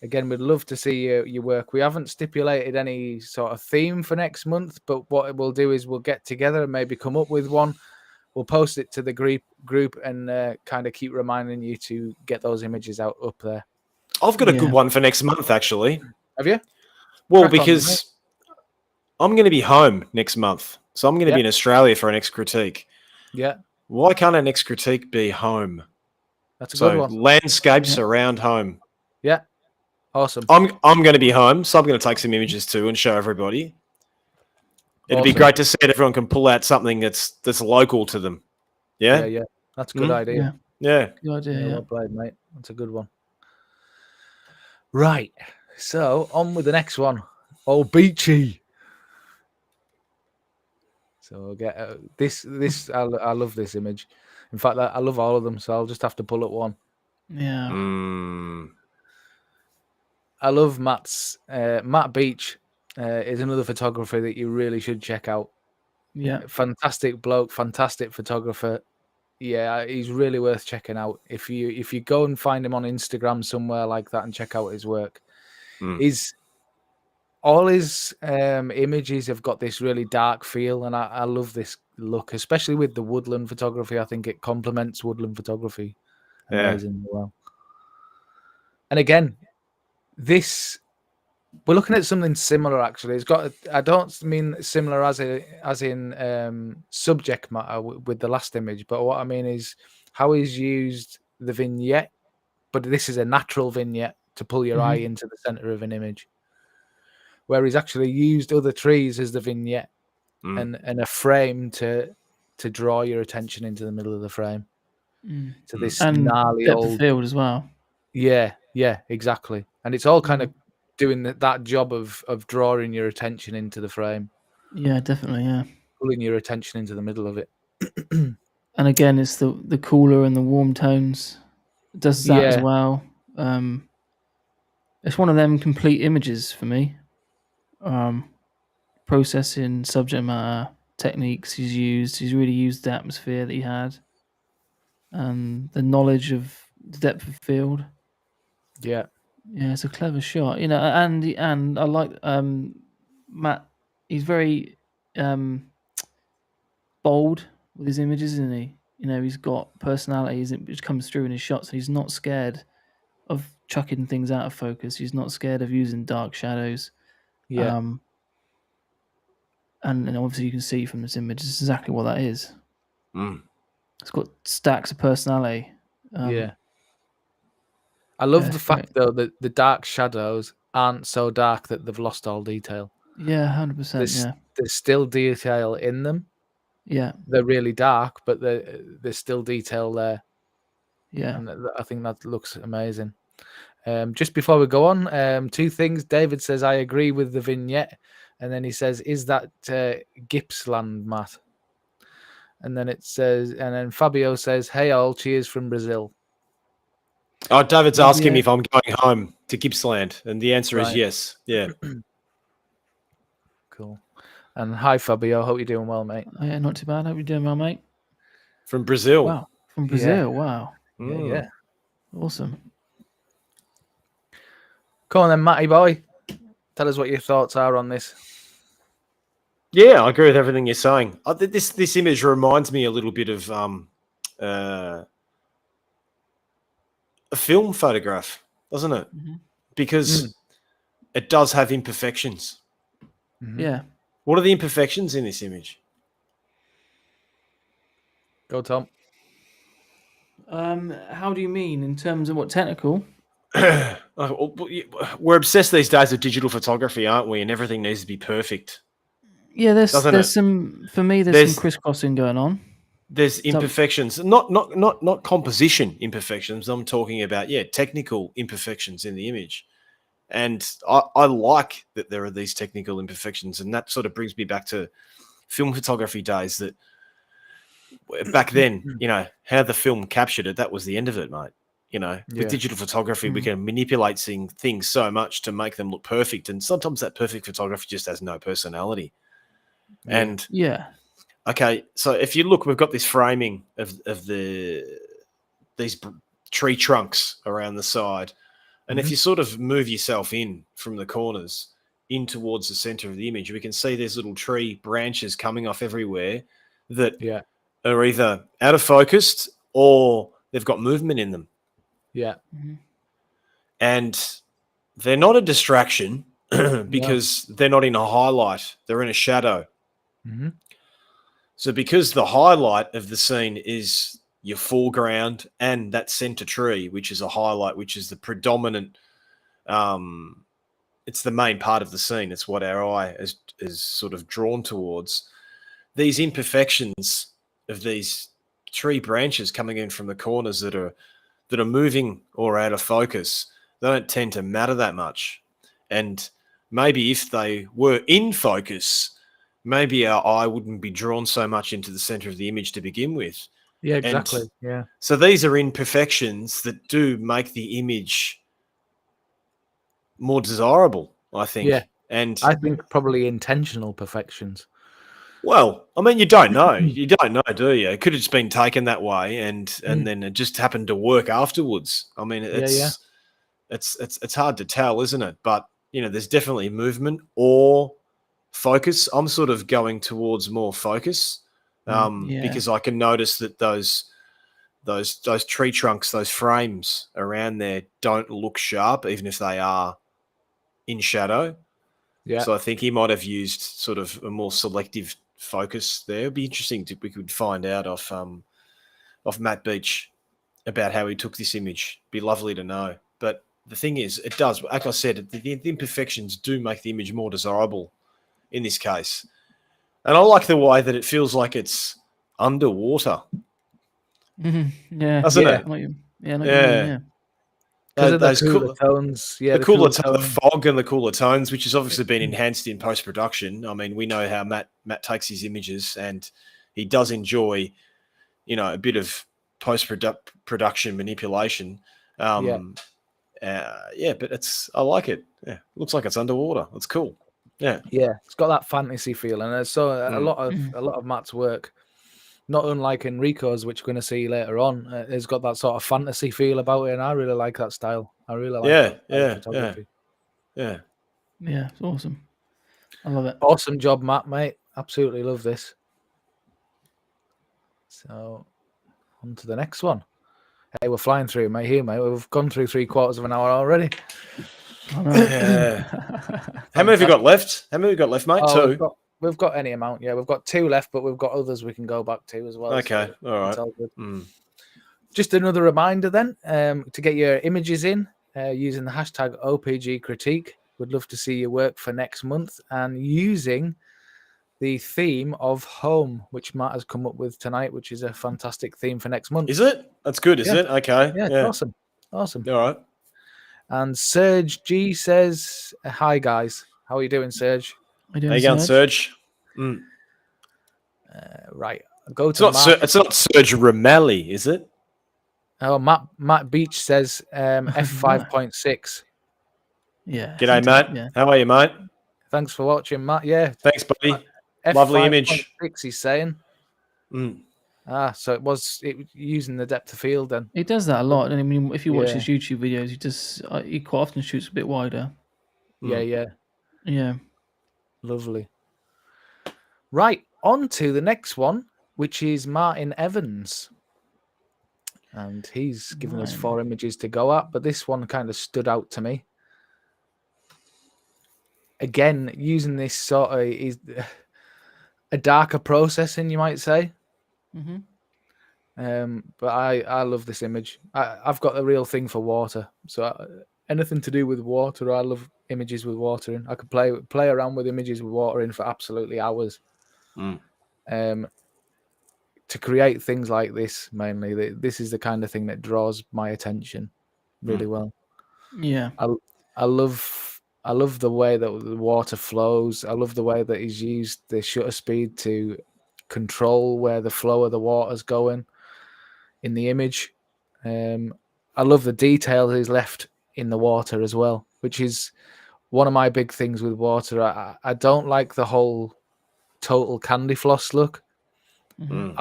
Again, we'd love to see your work. We haven't stipulated any sort of theme for next month, but what we'll do is we'll get together and maybe come up with one. We'll post it to the group and kind of keep reminding you to get those images up there. I've got a good one for next month, actually. Have you? Well, because I'm going to be home next month. So I'm going to be in Australia for our next critique. Yeah. Why can't our next critique be home? That's a good one. Landscapes around home. Yeah. Awesome. I'm going to be home, so I'm going to take some images too and show everybody. It'd be great to see that everyone can pull out something that's local to them. Yeah? Yeah. That's a good idea. Yeah. Good idea, Well played, mate. That's a good one. Right. So, on with the next one. Oh, beachy. So, we'll get this. I love this image. In fact, I love all of them, so I'll just have to pull up one. Yeah. I love Matt Beach is another photographer that you really should check out. Yeah. Fantastic bloke, fantastic photographer. Yeah, he's really worth checking out. If you go and find him on Instagram somewhere like that and check out his work, all his images have got this really dark feel, and I love this look, especially with the woodland photography. I think it complements woodland photography amazingly well. And again, we're looking at something similar. Actually, it's got. I don't mean similar as in subject matter with the last image, but what I mean is how he's used the vignette. But this is a natural vignette to pull your eye into the center of an image, where he's actually used other trees as the vignette and a frame to draw your attention into the middle of the frame. To this gnarly depth old of field as well. Yeah, exactly. And it's all kind of doing that job of drawing your attention into the frame. Yeah, definitely, yeah. Pulling your attention into the middle of it. And again, it's the cooler and the warm tones. It does that as well. It's one of them complete images for me. Processing, subject matter, techniques he's used. He's really used the atmosphere that he had. And the knowledge of the depth of field. Yeah, it's a clever shot, and I like Matt. He's very bold with his images, isn't he? He's got personalities which comes through in his shots, and he's not scared of chucking things out of focus. He's not scared of using dark shadows. Yeah. And obviously you can see from this image, it's exactly what that is. It's got stacks of personality. I love the fact, though, that the dark shadows aren't so dark that they've lost all detail. Yeah, 100%. There's still detail in them. Yeah. They're really dark, but there's still detail there. Yeah. And I think that looks amazing. Just before we go on, two things. David says, I agree with the vignette. And then he says, is that Gippsland, Matt? And then it says, and then Fabio says, hey all, cheers from Brazil. Oh, David's Maybe asking me if I'm going home to Gippsland, and the answer is Right. yes. Yeah. Cool. And hi, Fabio. Hope you're doing well, mate. Oh, yeah, not too bad. Hope you're doing well, mate. From Brazil. Wow, from Yeah. Brazil. Wow, Yeah. awesome. Come on then, Matty boy. Tell us what your thoughts are on this. Yeah, I agree with everything you're saying. This image reminds me a little bit of a film photograph, doesn't it? Mhm. Because it does have imperfections. Mhm. Yeah. What are the imperfections in this image? Go, Tom. How do you mean in terms of what technical? We're obsessed these days with digital photography, aren't we? And everything needs to be perfect, Yeah, doesn't there's it? some for me. There's There's some crisscrossing going on. there's So- imperfections, not composition imperfections. I'm talking about technical imperfections in the image, and I like that there are these technical imperfections, and that sort of brings me back to film photography days. That back then, how the film captured it, that was the end of it, mate. Yeah. With digital photography, we can manipulate things so much to make them look perfect, and sometimes that perfect photography just has no personality. Yeah. And Yeah. okay, so if you look, we've got this framing of these tree trunks around the side, and if you sort of move yourself in from the corners in towards the center of the image, we can see there's little tree branches coming off everywhere that Yeah. are either out of focus or they've got movement in them, Yeah. and they're not a distraction because they're not in a highlight; they're in a shadow. Mm-hmm. So because the highlight of the scene is your foreground and that center tree, which is a highlight, which is the predominant, it's the main part of the scene. It's what our eye is sort of drawn towards. These imperfections of these tree branches coming in from the corners that are moving or out of focus, they don't tend to matter that much. And maybe if they were in focus, maybe our eye wouldn't be drawn so much into the center of the image to begin with. Yeah, exactly. And Yeah. so these are imperfections that do make the image more desirable, I think. Yeah. And I think probably intentional perfections. well, I mean, you don't know. You don't know, do you? It could have just been taken that way, and then it just happened to work afterwards. I mean, it's hard to tell, isn't it? But there's definitely movement or focus. I'm sort of going towards more focus because I can notice that those tree trunks, those frames around there don't look sharp, even if they are in shadow. Yeah. So I think he might have used sort of a more selective focus there. It'd be interesting we could find out off Matt Beach about how he took this image. Be lovely to know. But the thing is, it does, like I said, the imperfections do make the image more desirable in this case. And I like the way that it feels like it's underwater. Yeah. Doesn't Yeah. it? I know what you mean, Yeah. yeah. Because of the Those cooler tones. Yeah, the cooler the tones. fog and the cooler tones, which has obviously been enhanced in post production. I mean, we know how Matt takes his images, and he does enjoy, a bit of post production manipulation. Yeah. But I like it. Yeah, looks like it's underwater. It's cool. Yeah, Yeah, it's got that fantasy feel, and so a lot of Matt's work, not unlike Enrico's, which we're going to see later on, has got that sort of fantasy feel about it, and I really like that style. I really like that style of photography. yeah. Yeah, it's awesome. I love it. Awesome job, Matt, mate. Absolutely love this. So, on to the next one. Hey, we're flying through, mate. Here, mate. We've gone through 3/4 of an hour already. I know. How many have you got left? How many have you got left, mate? Oh, 2. we've got any amount. Yeah, we've got 2 left, but we've got others we can go back to as well. Okay, so all right. it's all good. Just another reminder then to get your images in using the hashtag OPG critique. We'd love to see your work for next month, and using the theme of home, which Matt has come up with tonight, which is a fantastic theme for next month. Is it? That's good, is Yeah. it? Okay. Yeah, it's awesome. All right. And Serge G says, "Hi guys, how are you doing, Serge?" How you How you going, Serge? Right, go It's to not Matt. It's not Serge Ramelli, is it? Oh, Matt Beach says F5.6. Yeah. G'day, Matt. Yeah. How are you, mate? Thanks for watching, Matt. Yeah, Thanks, buddy. Lovely image. F5.6. He's saying. Mm. So it was using the depth of field then. He does that a lot. And I mean, if you watch Yeah. his YouTube videos, he quite often shoots a bit wider. Yeah. Yeah. Lovely. Right, on to the next one, which is Martin Evans. And he's given us 4 images to go at, but this one kind of stood out to me. Again, using this sort of is a darker processing, you might say. Mm-hmm. But I love this image. I've got a real thing for water, so anything to do with water, I love images with water in. I could play around with images with water in for absolutely hours. To create things like this, mainly, this is the kind of thing that draws my attention really well. Yeah. I love the way that the water flows. I love the way that he's used the shutter speed to control where the flow of the water's going in the image. I love the detail he's left in the water as well, which is one of my big things with water. I don't like the whole total candy floss look. Mm-hmm.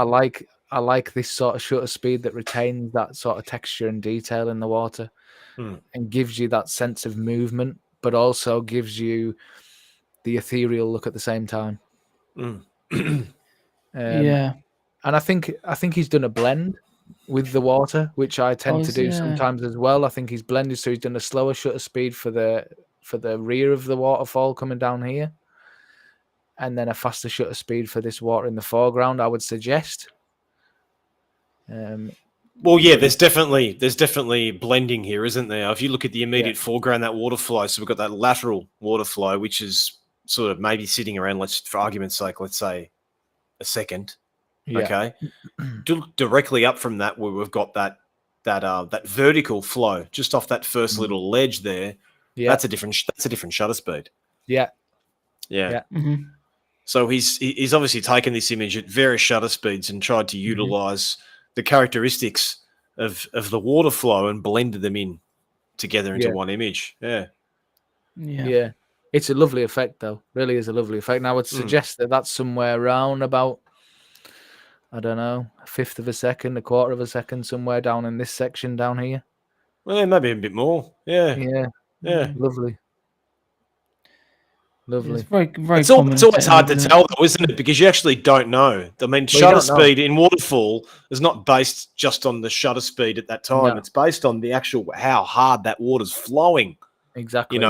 I like this sort of shutter speed that retains that sort of texture and detail in the water and gives you that sense of movement, but also gives you the ethereal look at the same time. Yeah. And I think he's done a blend with the water, which I tend to do sometimes as well. I think he's blended, so he's done a slower shutter speed for the rear of the waterfall coming down here, and then a faster shutter speed for this water in the foreground, I would suggest. Well, yeah, there's definitely blending here, isn't there? If you look at the immediate foreground, that water flow, so we've got that lateral water flow, which is sort of maybe sitting around, for argument's sake, let's say a second. Yeah. Okay. Directly up from that, where we've got that vertical flow just off that first little ledge there. Yeah. That's a different shutter speed. Yeah. Mm-hmm. So he's obviously taken this image at various shutter speeds and tried to utilize the characteristics of the water flow and blended them in together into one image. Yeah. It's a lovely effect, though. Really is a lovely effect. And I would suggest that that's somewhere around about, I don't know, 1/5 of a second, 1/4 of a second, somewhere down in this section down here. Well, maybe a bit more. Yeah. Yeah. Lovely. It's very, very It's common. It's always hard to tell, though, isn't it? Because you actually don't know. I mean, shutter speed in waterfall is not based just on the shutter speed at that time. No. It's based on the actual how hard that water's flowing. Exactly.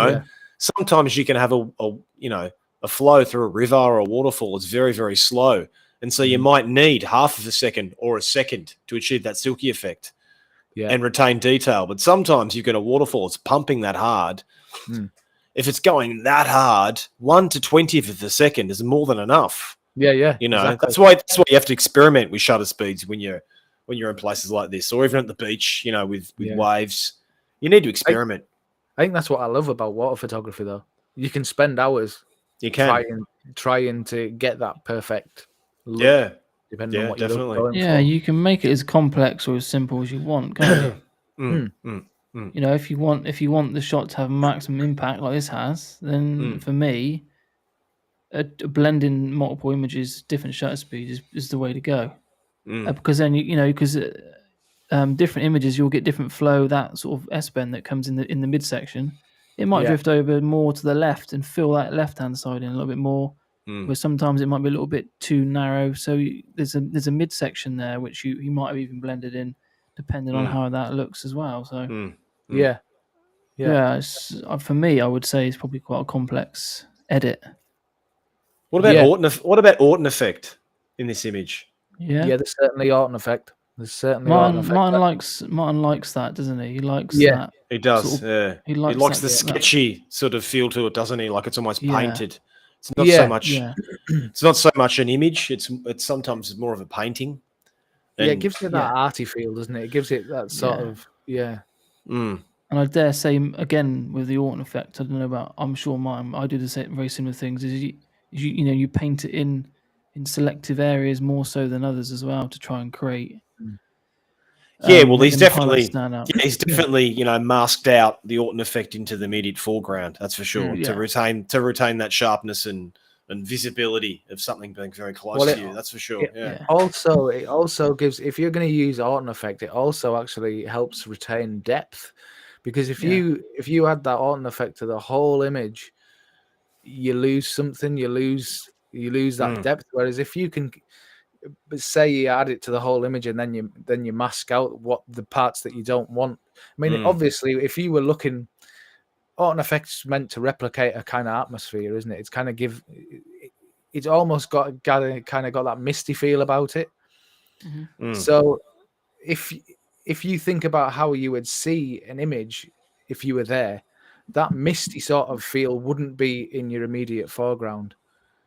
Sometimes you can have a flow through a river or a waterfall. It's very, very slow, and so you might need 1/2 of a second or a second to achieve that silky effect and retain detail. But sometimes you've got a waterfall; it's pumping that hard. If it's going that hard, 1 to 20th of a second is more than enough. Yeah. Exactly. That's why you have to experiment with shutter speeds when you're in places like this, or even at the beach. With waves, you need to experiment. I think that's what I love about water photography, though. You can spend hours. You can trying to get that perfect look. Depending on what you're going for. You can make it as complex or as simple as you want, can't you? If you want the shot to have maximum impact like this has, then for me, blending multiple images, different shutter speed is the way to go. Because then different images, you'll get different flow. That sort of S-bend that comes in the midsection, it might drift over more to the left and fill that left-hand side in a little bit more. Where sometimes it might be a little bit too narrow. So there's a midsection there which you might have even blended in, depending on how that looks as well. So for me, I would say it's probably quite a complex edit. What about Orton effect in this image? Yeah, there's certainly Orton effect. Martin likes that, doesn't he? He likes that. He does. He likes the sketchy sort of feel to it, doesn't he? Like it's almost painted. It's not so much. It's not so much an image. It's sometimes more of a painting. It gives it that arty feel, doesn't it? It gives it that sort of And I dare say again with the Orton effect, I don't know about. I'm sure I do the same, very similar things. Is you paint it in selective areas more so than others as well to try and create. Yeah, well, making he's the highlights definitely, stand out. yeah, he's definitely, masked out the Orton effect into the immediate foreground. That's for sure. Yeah. To retain that sharpness and visibility of something being very close Well, to you. That's for sure. it Yeah. it also gives, if you're going to use Orton effect, it also actually helps retain depth, because if Yeah. you add that Orton effect to the whole image, you lose something. You lose that depth. Whereas if you can, say you add it to the whole image and then you mask out what the parts that you don't want. I mean, obviously, if you were looking, Orton effects meant to replicate a kind of atmosphere, isn't it? It's kind of it's almost got that misty feel about it. So if you think about how you would see an image if you were there, that misty sort of feel wouldn't be in your immediate foreground.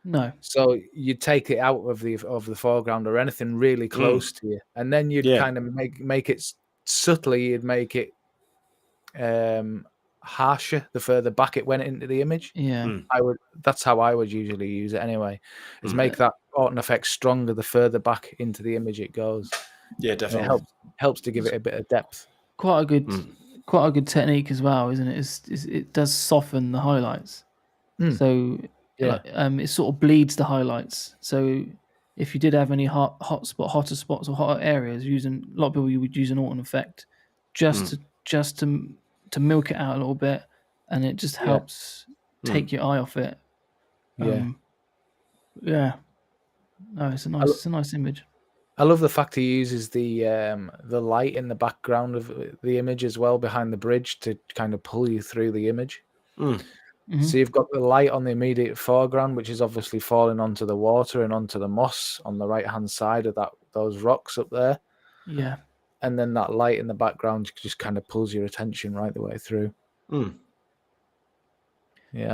No. So you'd take it out of the foreground or anything really close to you, and then you'd kind of make it subtly. You'd make it harsher the further back it went into the image. Yeah. That's how I would usually use it anyway. Is make that Orton effect stronger the further back into the image it goes. Yeah, And definitely. it helps to give it a bit of depth. Quite a good technique as well, isn't it? It does soften the highlights. So it sort of bleeds the highlights. So if you did have any hotter spots or hotter areas, a lot of people, you would use an Orton effect just to milk it out a little bit, and it just helps take your eye off it. No, it's a nice image. I love the fact he uses the light in the background of the image as well, behind the bridge, to kind of pull you through the image. So you've got the light on the immediate foreground, which is obviously falling onto the water and onto the moss on the right hand side of those rocks up there. Yeah. And then that light in the background just kind of pulls your attention right the way through. Yeah,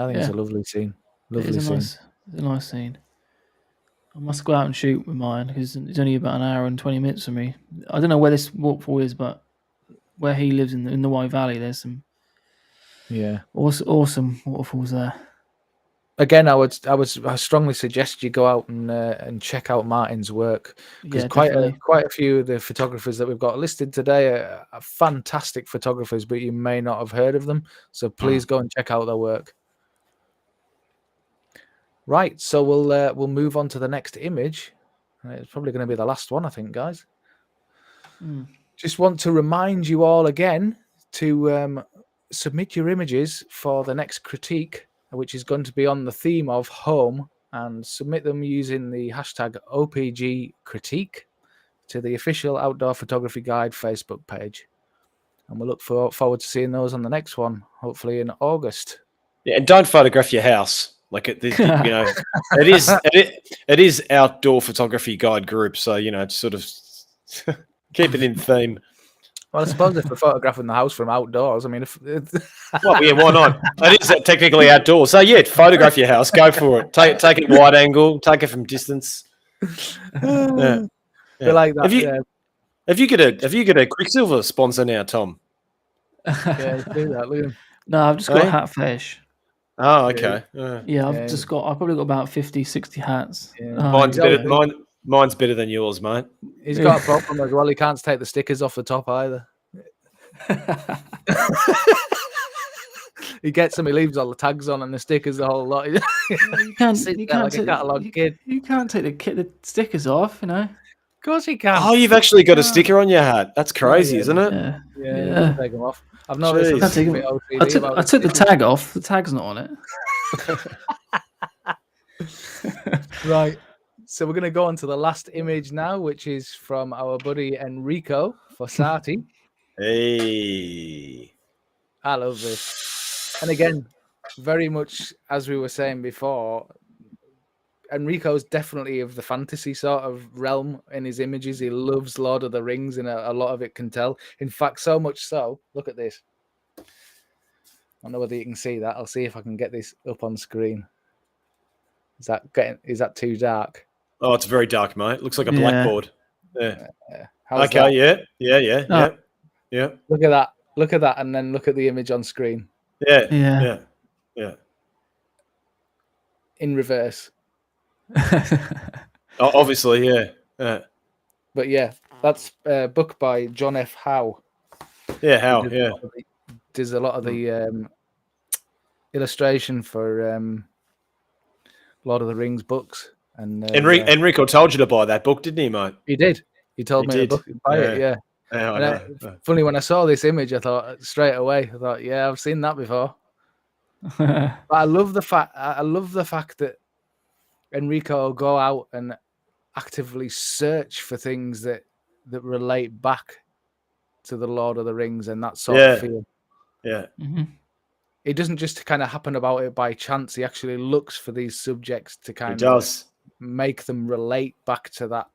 I think it's a lovely scene. It's a nice scene. I must go out and shoot with mine because it's only about an hour and 20 minutes for me. I don't know where this waterfall is, but where he lives in the Wye Valley, there's some awesome waterfalls there. Again, I strongly suggest you go out and check out Martin's work, because quite a few of the photographers that we've got listed today are fantastic photographers, but you may not have heard of them. So please go and check out their work. Right, so we'll move on to the next image. It's probably going to be the last one, I think, guys. Just want to remind you all again to submit your images for the next critique, which is going to be on the theme of home, and submit them using the hashtag OPG critique to the official Outdoor Photography Guide Facebook page. And we'll look forward to seeing those on the next one, hopefully in August. Yeah, and don't photograph your house. Like it is Outdoor Photography Guide group, so sort of keep it in theme. Well, I suppose if we're photographing the house from outdoors, I mean, well, yeah, why not? It is technically outdoors, so yeah, photograph your house, go for it. Take it wide angle, take it from distance. Yeah. Like that. Have you got a Quicksilver sponsor now, Tom? Yeah, do that. Look at him. No, I've just got hat fish. Oh, okay. Yeah, I've probably got about 50, 60 hats. Yeah. Mine's better than yours, mate. He's got a problem as well. He can't take the stickers off the top either. He gets them, he leaves all the tags on and the stickers, the whole lot. You can't like take a catalogue kid. You can't take the stickers off, Of course he can. Oh, you've actually got a sticker on your hat. That's crazy, isn't it? Yeah. Take them off. I've noticed. I took the tag off. The tag's not on it. Right. So we're going to go on to the last image now, which is from our buddy Enrico Fossati. Hey. I love this. And again, very much as we were saying before, Enrico's definitely of the fantasy sort of realm in his images. He loves Lord of the Rings, and a lot of it can tell. In fact, so much so, look at this. I don't know whether you can see that. I'll see if I can get this up on screen. Is that too dark? Oh, it's very dark, mate. Looks like a blackboard. Yeah. Okay. That? Yeah. Look at that, and then look at the image on screen. Yeah. In reverse. Obviously, yeah. But yeah, That's a book by John F. Howe. Yeah, He how? Yeah. does a lot of the illustration for Lord of the Rings books, and Enrico told you to buy that book, didn't he, mate? he did. He told He me to did. buy it. Yeah. Yeah, Yeah, I and know. funny when I saw this image, I thought straight away. I thought, yeah, I've seen that before. But I love the fact. I love the fact that Enrico will go out and actively search for things that relate back to the Lord of the Rings and that sort of Yeah. feel. Yeah. It doesn't just kind of happen about it by chance. He actually looks for these subjects to He kind of does. make them relate back to that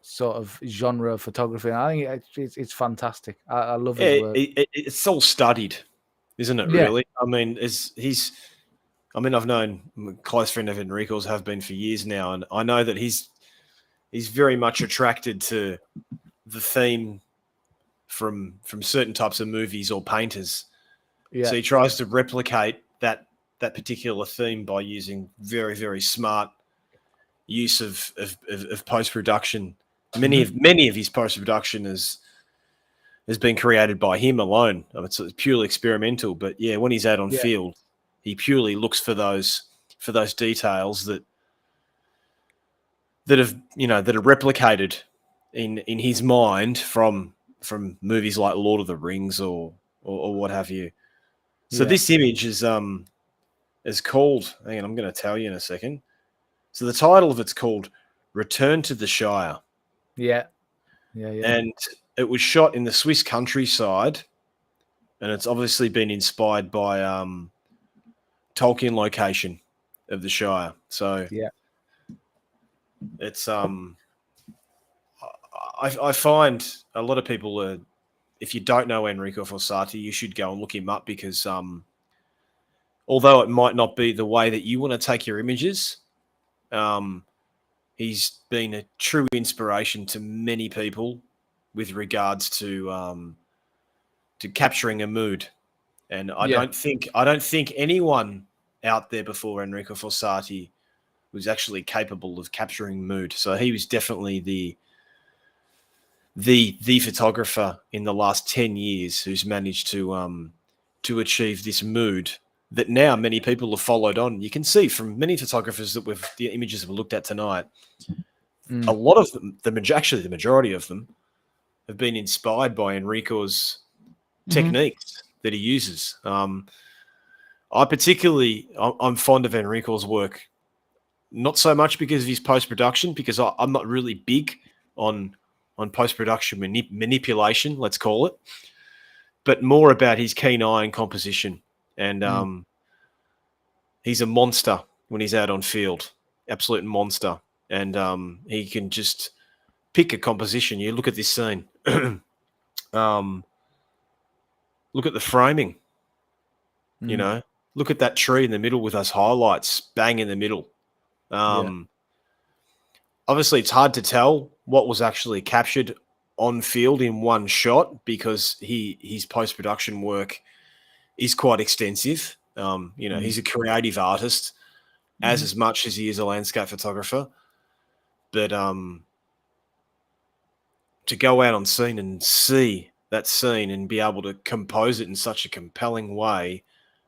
sort of genre of photography. And I think it's fantastic. I love his work. It's all studied, isn't it? Yeah, Really. I mean, I've known a close friend of Enrico's have been for years now, and I know that he's very much attracted to the theme from certain types of movies or painters. yeah, So he tries to replicate that particular theme by using very, very smart use of post production. Many of his post production has been created by him alone. I mean, it's purely experimental. But yeah, when he's out on yeah, field, he purely looks for those details that have that are replicated in his mind from movies like Lord of the Rings or what have you. So yeah, this image is called. Hang on, I'm going to tell you in a second. So the title of it's called "Return to the Shire," yeah, and it was shot in the Swiss countryside, and it's obviously been inspired by Tolkien location of the Shire. So yeah, it's I find a lot of people are. If you don't know Enrico Fossati, you should go and look him up because although it might not be the way that you want to take your images, he's been a true inspiration to many people with regards to capturing a mood. And I yeah, don't think anyone out there before Enrico Fossati was actually capable of capturing mood. So he was definitely the photographer in the last 10 years who's managed to achieve this mood that now many people have followed on. You can see from many photographers that the images we've looked at tonight, a lot of them, actually the majority of them, have been inspired by Enrico's techniques that he uses. I'm fond of Enrico's work, not so much because of his post-production, because I'm not really big on post-production manipulation, let's call it, but more about his keen eye and composition. And he's a monster when he's out on field, absolute monster. And he can just pick a composition. You look at this scene. Look at the framing. Look at that tree in the middle with those highlights bang in the middle. Obviously, it's hard to tell what was actually captured on field in one shot because his post production work is quite extensive. He's a creative artist as much as he is a landscape photographer. But to go out on scene and see that scene and be able to compose it in such a compelling way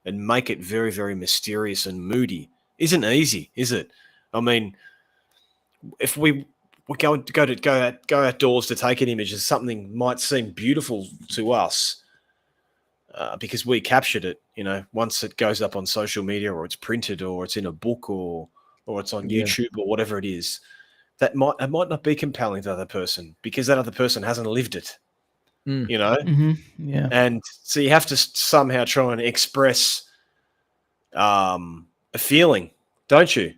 and make it very, very mysterious and moody isn't easy, is it? I mean, if we go outdoors to take an image, and something might seem beautiful to us because we captured it. Once it goes up on social media, or it's printed, or it's in a book, or it's on YouTube, or whatever it is, it might not be compelling to the other person because that other person hasn't lived it. Yeah. And so you have to somehow try and express a feeling, don't you?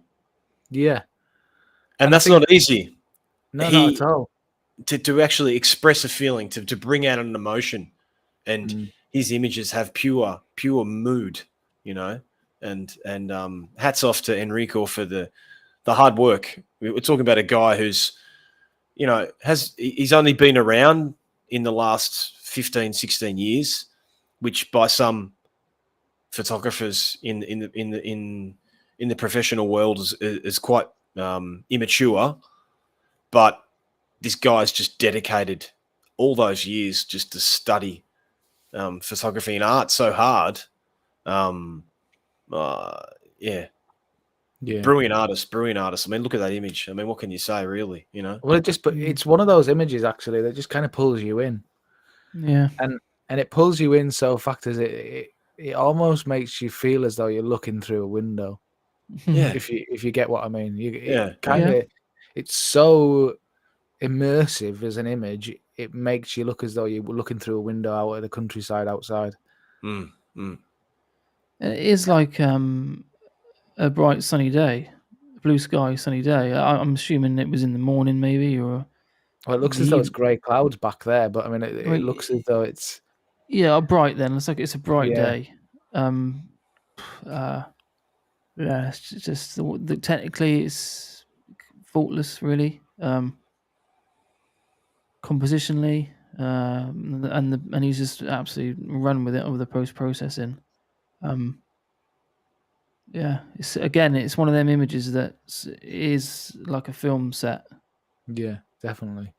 Yeah. And that's not easy. No, not at all. To actually express a feeling, to bring out an emotion, and his images have pure mood, and hats off to Enrico for the hard work. We're talking about a guy who's, he's only been around in the last 15, 16 years, which by some photographers in the professional world is quite immature, but this guy's just dedicated all those years just to study photography and art so hard. Yeah. Yeah. Brilliant artist. I mean, look at that image. I mean, what can you say, really? You know? Well, it's one of those images actually that just kind of pulls you in, Yeah. and it pulls you in so factors it almost makes you feel as though you're looking through a window. Yeah. If you get what I mean, Yeah. it's so immersive as an image. It makes you look as though you were looking through a window out at the countryside outside. Mm, mm. It is like a bright sunny day, blue sky, sunny day. I'm assuming it was in the morning, maybe, or Well, it looks the as though it's even. grey clouds back there, but I mean, it looks as though it's Yeah, bright. Then it's like it's a bright Yeah. day. Yeah, it's just technically it's faultless, really. Compositionally, and he's just absolutely run with it over the post processing. Yeah, it's one of them images that is like a film set, yeah, definitely.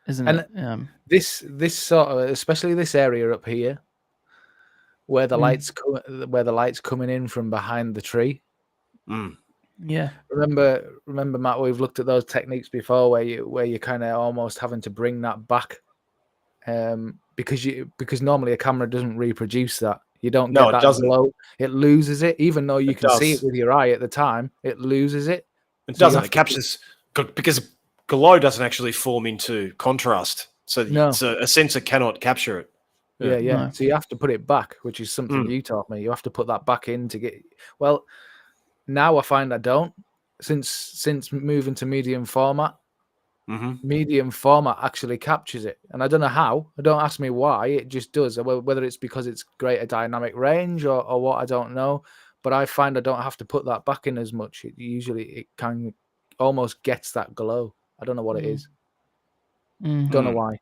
isn't And it? this sort of, especially this area up here, where the lights coming in from behind the tree. Mm. Yeah, Remember, Matt, we've looked at those techniques before, where you kind of almost having to bring that back, because normally a camera doesn't reproduce that. You don't No, get it that doesn't. glow. It loses it, even though you It can see it does. with your eye at the time. It loses it. It So you doesn't. have It to captures because glow doesn't actually form into contrast, so No. a sensor cannot capture it. Yeah. No. So you have to put it back, which is something you taught me. You have to put that back in to get. Well, now I find I don't. Since moving to medium format, medium format actually captures it, and I don't know how. Don't ask me why. It just does. Whether it's because it's greater dynamic range or what, I don't know. But I find I don't have to put that back in as much. It can almost gets that glow. I don't know what it is. Don't know why.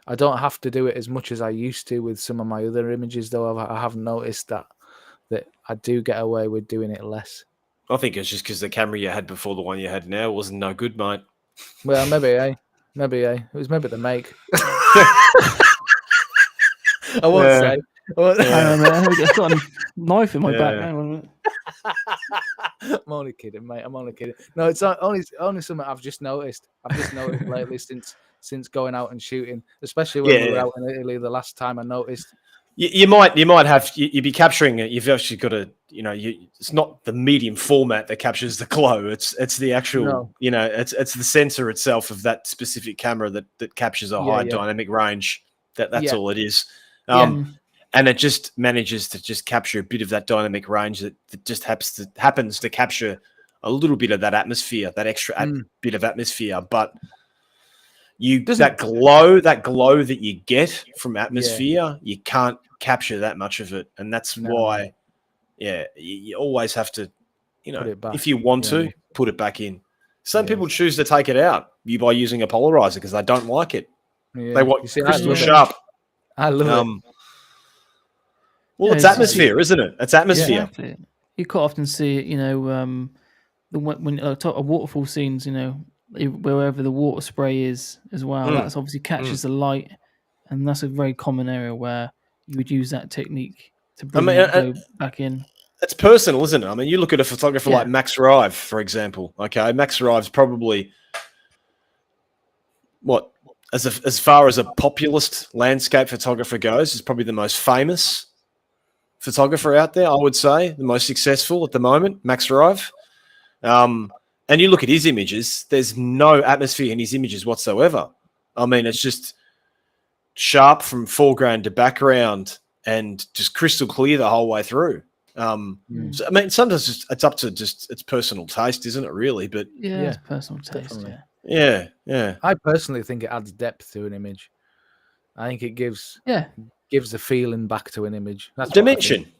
I don't have to do it as much as I used to with some of my other images, though. I have noticed that I do get away with doing it less. I think it's just because the camera you had before the one you had now wasn't no good, mate. Well, maybe, it was maybe the make. I won't say. Hang on a minute, I've got a knife in my back. Hang on a minute. I'm only kidding, mate. I'm only kidding. No, it's only something I've just noticed. I've just noticed lately since going out and shooting, especially when we were out in Italy the last time. I noticed. You might have you'd be capturing it. You've actually got to, it's not the medium format that captures the glow. It's the actual, it's the sensor itself of that specific camera that captures a high dynamic range. That's all it is. And it just manages to just capture a bit of that dynamic range that just happens to capture a little bit of that atmosphere, that extra bit of atmosphere. But that glow that you get from atmosphere, you can't capture that much of it, and that's why, you always have to, put it back. if you want to put it back in. Some people choose to take it out by using a polarizer because they don't like it. Yeah. They want crystal sharp. I love it. Well, it's atmosphere, isn't it? It's atmosphere. Yeah, exactly. You quite often see it, when a waterfall scenes, wherever the water spray is as well. That's obviously catches the light, and that's a very common area where you would use that technique to bring that glow back in. It's personal, isn't it? I mean, you look at a photographer like Max Rive, for example. Okay, Max Rive's probably as far as a populist landscape photographer goes, is probably the most famous photographer out there. I would say the most successful at the moment, Max Rive. And you look at his images, there's no atmosphere in his images whatsoever. I mean, it's just sharp from foreground to background and just crystal clear the whole way through. So, I mean, sometimes it's up to it's personal taste, isn't it, really? But it's personal taste, definitely. Yeah. I personally think it adds depth to an image. I think it gives the feeling back to an image. That's dimension.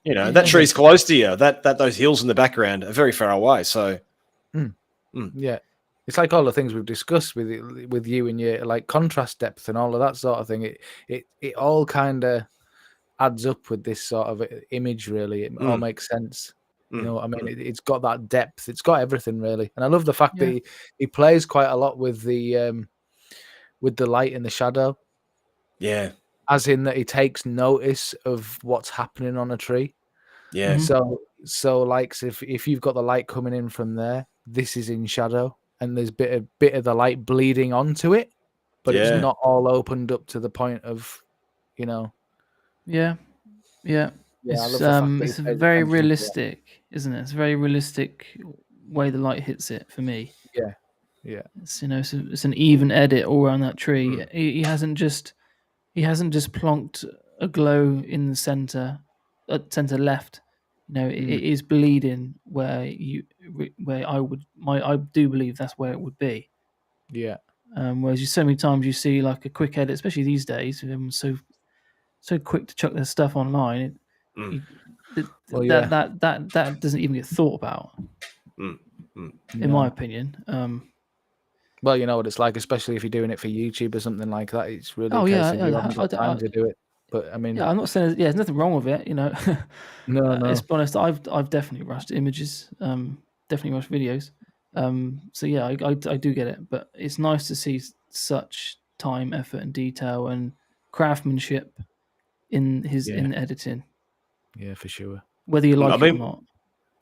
Yeah. That tree's close to you. That those hills in the background are very far away. So, yeah, it's like all the things we've discussed with you and your like contrast depth and all of that sort of thing. It all kind of adds up with this sort of image. Really, it all makes sense. You know what I mean? It's got that depth. It's got everything really, and I love the fact that he plays quite a lot with the with the light and the shadow, Yeah. as in that he takes notice of what's happening on a tree. Yeah. Mhm. So like if you've got the light coming in from there, this is in shadow, and there's bit of the light bleeding onto it, but it's Yeah. not all opened up to the point of, Yeah. Yeah. Yeah, I love the fact that he It's pays very attention to that. realistic, isn't it? It's a very realistic way the light hits it for me. Yeah, yeah, It's it's an even edit all around that tree. Mm. He hasn't just plonked a glow in the center, center left. It is bleeding where I do believe that's where it would be. yeah, Whereas so many times you see like a quick edit, especially these days, everyone's so quick to chuck their stuff online. Mm. Well, yeah. That doesn't even get thought about, Mm. Mm. in my opinion. Well, you know what it's like, especially if you're doing it for YouTube or something like that. It's really Oh a yeah, case of you haven't got time I, to do it. But I mean, yeah, I'm not saying there's nothing wrong with it. no. Let's be honest. I've definitely rushed images. Definitely rushed videos. So yeah, I do get it, but it's nice to see such time, effort, and detail and craftsmanship in in editing, Yeah, for sure. whether you like it or mean- not.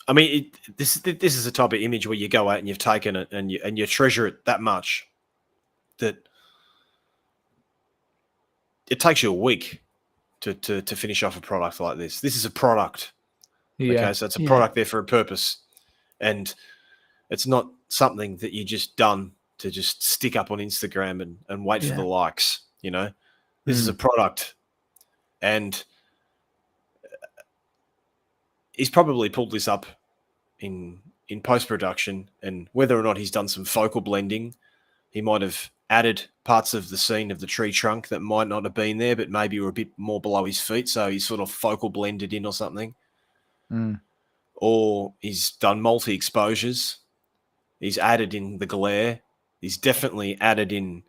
I mean, this is a type of image where you go out and you've taken it and you treasure it that much that it takes you a week to finish off a product like this. This is a product. Yeah, Okay, so it's a Yeah. product there for a purpose, and it's not something that you just done to just stick up on Instagram and wait for Yeah. the likes. This is a product, and he's probably pulled this up in post production, and whether or not he's done some focal blending, he might have added parts of the scene of the tree trunk that might not have been there, but maybe were a bit more below his feet, so he's sort of focal blended in or something. Or he's done multi exposures. He's added in the glare. He's definitely added in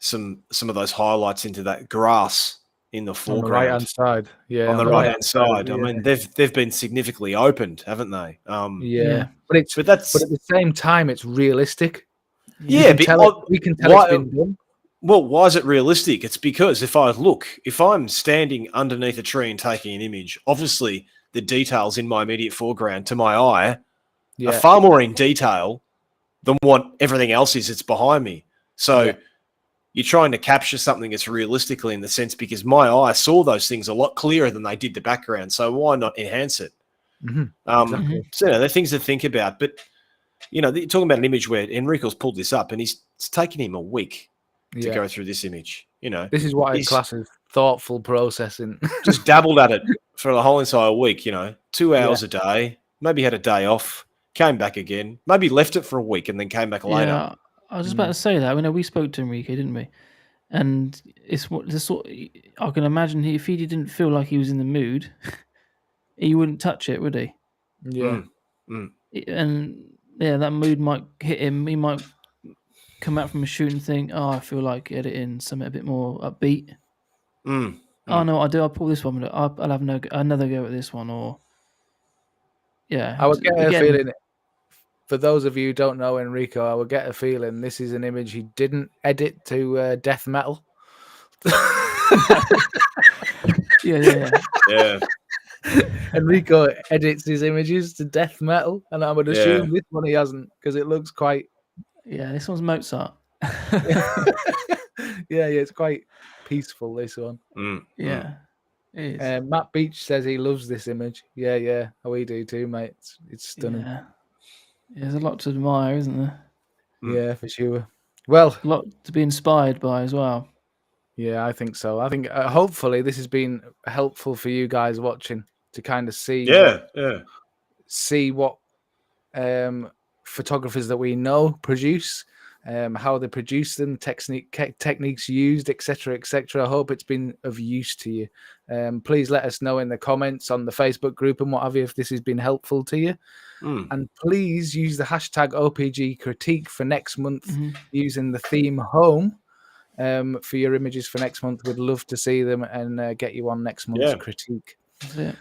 some of those highlights into that grass in the on the foreground. right hand side. Yeah, On the right hand side. yeah. I mean, they've been significantly opened, haven't they? Yeah, but But but that's at the same time, it's realistic. yeah. We can tell why, it's been done. Well, why is it realistic? It's because if I'm standing underneath a tree and taking an image, obviously the details in my immediate foreground to my eye are Yeah, far more in detail than what everything else is that's behind me. So Yeah. you're trying to capture something that's realistically in the sense because my eye saw those things a lot clearer than they did the background. So why not enhance it? exactly. So they're things to think about. But you're talking about an image where Enrico's pulled this up and it's taken him a week to Yeah, go through this image. this is what I he's class as thoughtful processing. just dabbled at it for the whole entire week. 2 hours a day, maybe had a day off, came back again, maybe left it for a week and then came back later. Yeah, I was just about to say that. We spoke to Enrique, didn't we? And it's what the sort. I can imagine if he didn't feel like he was in the mood, he wouldn't touch it, would he? Yeah, And yeah, that mood might hit him. He might come out from a shoot and think, "Oh, I feel like editing something a bit more upbeat." Oh no, I do. I'll pull this one. I'll have another go at this one, or yeah. I would get a again, feeling. For those of you who don't know Enrico, I would get a feeling this is an image he didn't edit to death metal. Yeah. Yeah. Enrico edits his images to death metal, and I would assume Yeah. this one he hasn't because it looks quite. Yeah, this one's Mozart. Yeah, it's quite peaceful. This one. Yeah, it is. Matt Beach says he loves this image. Yeah, we do too, mate. It's stunning. Yeah. There's a lot to admire, isn't there? Yeah, for sure. Well, A lot to be inspired by as well. yeah, I think so. I think hopefully this has been helpful for you guys watching to kind of see what photographers that we know produce, how they produce them, techniques used, etc., etc. I hope it's been of use to you. Please let us know in the comments on the Facebook group and what have you if this has been helpful to you. And please use the hashtag OPG critique for next month using the theme home for your images for next month. We'd love to see them and get you on next month's critique. That's it.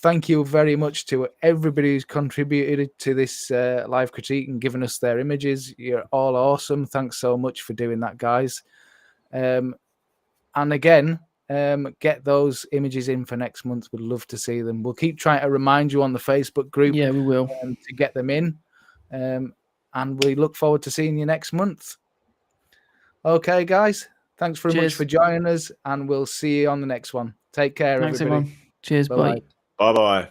Thank you very much to everybody who's contributed to this live critique and given us their images. You're all awesome. Thanks so much for doing that, guys. And again, get those images in for next month. We'd love to see them. We'll keep trying to remind you on the Facebook group Yeah, we will. to get them in. And we look forward to seeing you next month. Okay, guys. Thanks very much Cheers. for joining us, and we'll see you on the next one. Take care, Thanks, everybody. everyone. Cheers. Bye-bye. Bye. Bye bye.